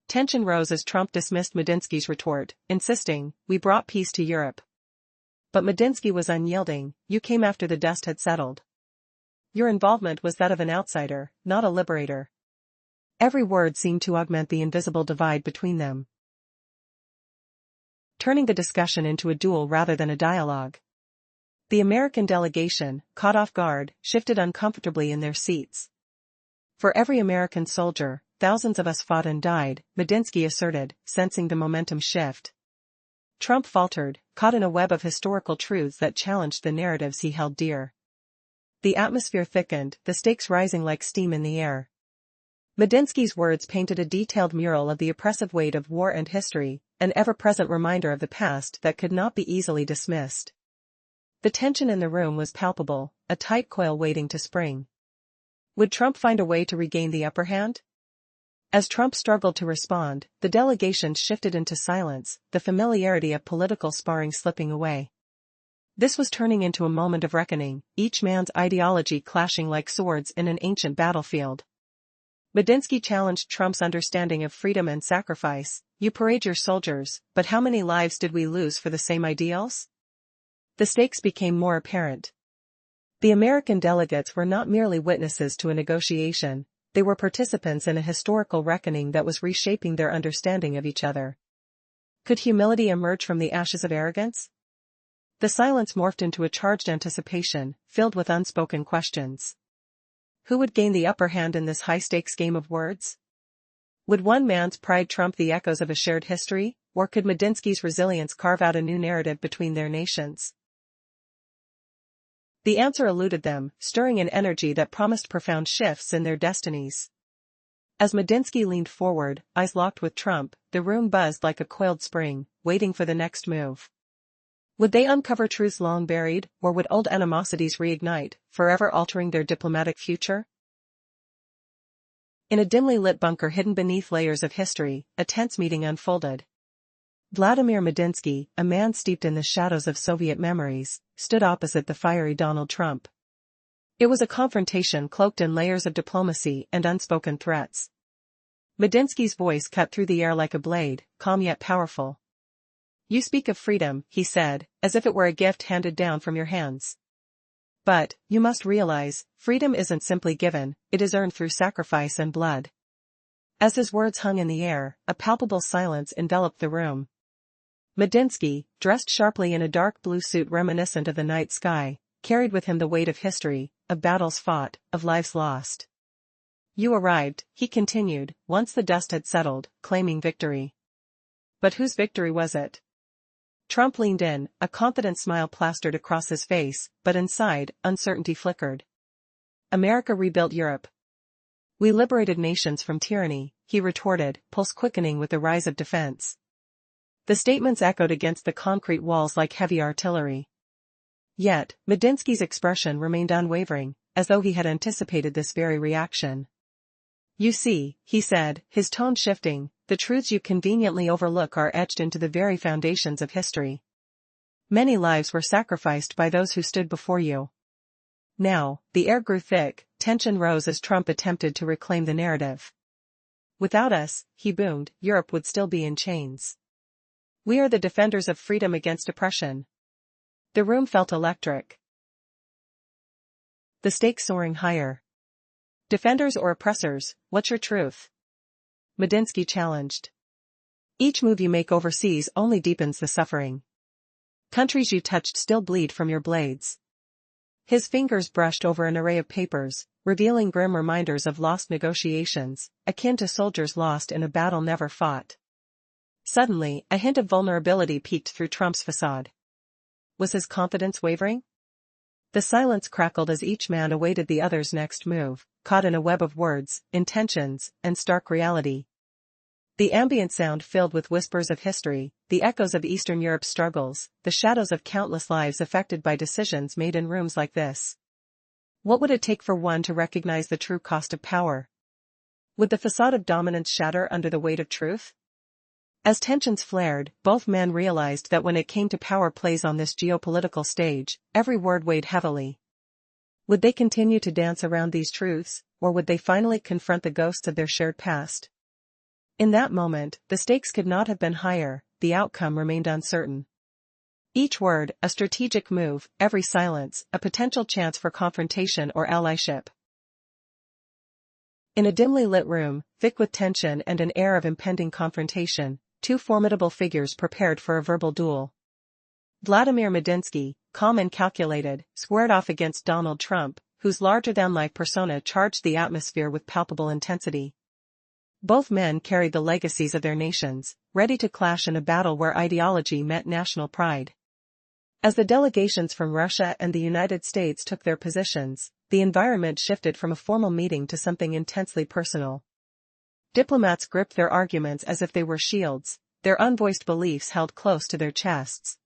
Tension rose as Trump dismissed Medinsky's retort, insisting, "We brought peace to Europe." But Medinsky was unyielding. "You came after the dust had settled. Your involvement was that of an outsider, not a liberator." Every word seemed to augment the invisible divide between them, turning the discussion into a duel rather than a dialogue. The American delegation, caught off guard, shifted uncomfortably in their seats. "For every American soldier, thousands of us fought and died," Medinsky asserted, sensing the momentum shift. Trump faltered, caught in a web of historical truths that challenged the narratives he held dear. The atmosphere thickened, the stakes rising like steam in the air. Medinsky's words painted a detailed mural of the oppressive weight of war and history, an ever-present reminder of the past that could not be easily dismissed. The tension in the room was palpable, a tight coil waiting to spring. Would Trump find a way to regain the upper hand? As Trump struggled to respond, the delegation shifted into silence, the familiarity of political sparring slipping away. This was turning into a moment of reckoning, each man's ideology clashing like swords in an ancient battlefield. Medinsky challenged Trump's understanding of freedom and sacrifice. "You parade your soldiers, but how many lives did we lose for the same ideals?" The stakes became more apparent. The American delegates were not merely witnesses to a negotiation, they were participants in a historical reckoning that was reshaping their understanding of each other. Could humility emerge from the ashes of arrogance? The silence morphed into a charged anticipation, filled with unspoken questions. Who would gain the upper hand in this high-stakes game of words? Would one man's pride trump the echoes of a shared history, or could Medinsky's resilience carve out a new narrative between their nations? The answer eluded them, stirring an energy that promised profound shifts in their destinies. As Medinsky leaned forward, eyes locked with Trump, the room buzzed like a coiled spring, waiting for the next move. Would they uncover truths long buried, or would old animosities reignite, forever altering their diplomatic future? In a dimly lit bunker hidden beneath layers of history, a tense meeting unfolded. Vladimir Medinsky, a man steeped in the shadows of Soviet memories, stood opposite the fiery Donald Trump. It was a confrontation cloaked in layers of diplomacy and unspoken threats. Medinsky's voice cut through the air like a blade, calm yet powerful. "You speak of freedom," he said, "as if it were a gift handed down from your hands. But, you must realize, freedom isn't simply given, it is earned through sacrifice and blood. As his words hung in the air, a palpable silence enveloped the room. Medinsky, dressed sharply in a dark blue suit reminiscent of the night sky, carried with him the weight of history, of battles fought, of lives lost. You arrived, he continued, once the dust had settled, claiming victory. But whose victory was it? Trump leaned in, a confident smile plastered across his face, but inside, uncertainty flickered. America rebuilt Europe. We liberated nations from tyranny, he retorted, pulse quickening with the rise of defense. The statements echoed against the concrete walls like heavy artillery. Yet, Medinsky's expression remained unwavering, as though he had anticipated this very reaction. You see, he said, his tone shifting, the truths you conveniently overlook are etched into the very foundations of history. Many lives were sacrificed by those who stood before you. Now, the air grew thick, tension rose as Trump attempted to reclaim the narrative. Without us, he boomed, Europe would still be in chains. We are the defenders of freedom against oppression. The room felt electric. The stakes soaring higher. Defenders or oppressors, what's your truth? Medinsky challenged. Each move you make overseas only deepens the suffering. Countries you touched still bleed from your blades. His fingers brushed over an array of papers, revealing grim reminders of lost negotiations, akin to soldiers lost in a battle never fought. Suddenly, a hint of vulnerability peeked through Trump's facade. Was his confidence wavering? The silence crackled as each man awaited the other's next move, caught in a web of words, intentions, and stark reality. The ambient sound filled with whispers of history, the echoes of Eastern Europe's struggles, the shadows of countless lives affected by decisions made in rooms like this. What would it take for one to recognize the true cost of power? Would the facade of dominance shatter under the weight of truth? As tensions flared, both men realized that when it came to power plays on this geopolitical stage, every word weighed heavily. Would they continue to dance around these truths, or would they finally confront the ghosts of their shared past? In that moment, the stakes could not have been higher, the outcome remained uncertain. Each word, a strategic move, every silence, a potential chance for confrontation or allyship. In a dimly lit room, thick with tension and an air of impending confrontation, two formidable figures prepared for a verbal duel. Vladimir Medinsky, calm and calculated, squared off against Donald Trump, whose larger-than-life persona charged the atmosphere with palpable intensity. Both men carried the legacies of their nations, ready to clash in a battle where ideology met national pride. As the delegations from Russia and the United States took their positions, the environment shifted from a formal meeting to something intensely personal. Diplomats gripped their arguments as if they were shields, their unvoiced beliefs held close to their chests.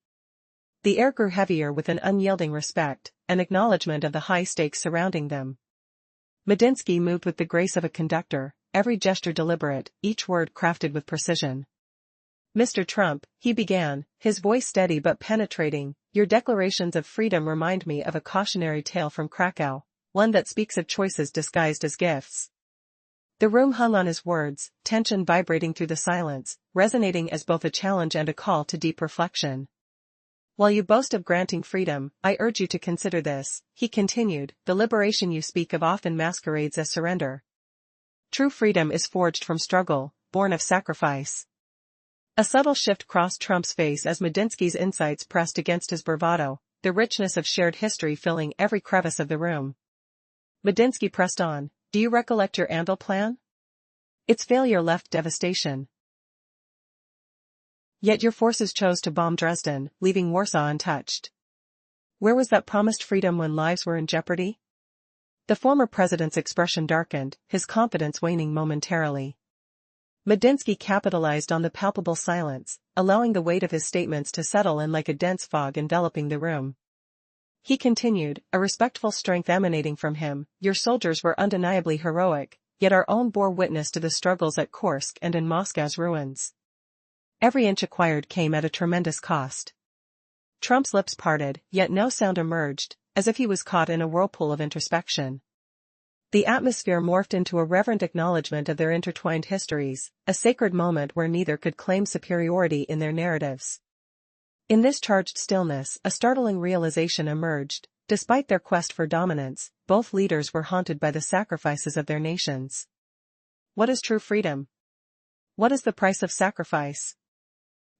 The air grew heavier with an unyielding respect, an acknowledgement of the high stakes surrounding them. Medinsky moved with the grace of a conductor, every gesture deliberate, each word crafted with precision. Mr. Trump, he began, his voice steady but penetrating, your declarations of freedom remind me of a cautionary tale from Krakow, one that speaks of choices disguised as gifts. The room hung on his words, tension vibrating through the silence, resonating as both a challenge and a call to deep reflection. While you boast of granting freedom, I urge you to consider this, he continued, the liberation you speak of often masquerades as surrender. True freedom is forged from struggle, born of sacrifice. A subtle shift crossed Trump's face as Medinsky's insights pressed against his bravado, the richness of shared history filling every crevice of the room. Medinsky pressed on, do you recollect your Anvil plan? Its failure left devastation. Yet your forces chose to bomb Dresden, leaving Warsaw untouched. Where was that promised freedom when lives were in jeopardy? The former president's expression darkened, his confidence waning momentarily. Medinsky capitalized on the palpable silence, allowing the weight of his statements to settle in like a dense fog enveloping the room. He continued, a respectful strength emanating from him, your soldiers were undeniably heroic, yet our own bore witness to the struggles at Kursk and in Moscow's ruins. Every inch acquired came at a tremendous cost. Trump's lips parted, yet no sound emerged, as if he was caught in a whirlpool of introspection. The atmosphere morphed into a reverent acknowledgement of their intertwined histories, a sacred moment where neither could claim superiority in their narratives. In this charged stillness, a startling realization emerged. Despite their quest for dominance, both leaders were haunted by the sacrifices of their nations. What is true freedom? What is the price of sacrifice?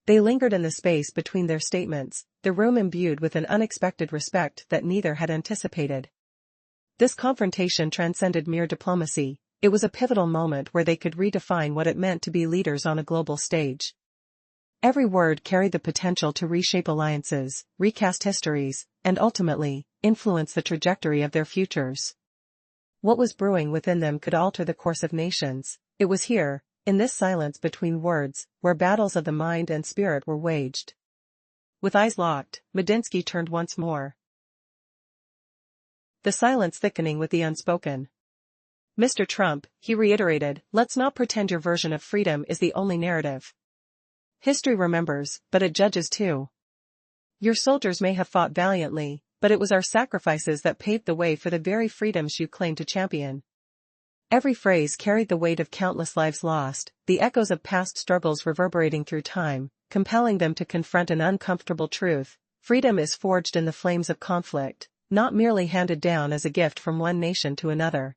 They lingered in the space between their statements, the room imbued with an unexpected respect that neither had anticipated. This confrontation transcended mere diplomacy. It was a pivotal moment where they could redefine what it meant to be leaders on a global stage. Every word carried the potential to reshape alliances, recast histories, and ultimately, influence the trajectory of their futures. What was brewing within them could alter the course of nations. It was here, in this silence between words, where battles of the mind and spirit were waged. With eyes locked, Medinsky turned once more. The silence thickening with the unspoken. Mr. Trump, he reiterated, let's not pretend your version of freedom is the only narrative. History remembers, but it judges too. Your soldiers may have fought valiantly, but it was our sacrifices that paved the way for the very freedoms you claim to champion. Every phrase carried the weight of countless lives lost, the echoes of past struggles reverberating through time, compelling them to confront an uncomfortable truth. Freedom is forged in the flames of conflict, not merely handed down as a gift from one nation to another.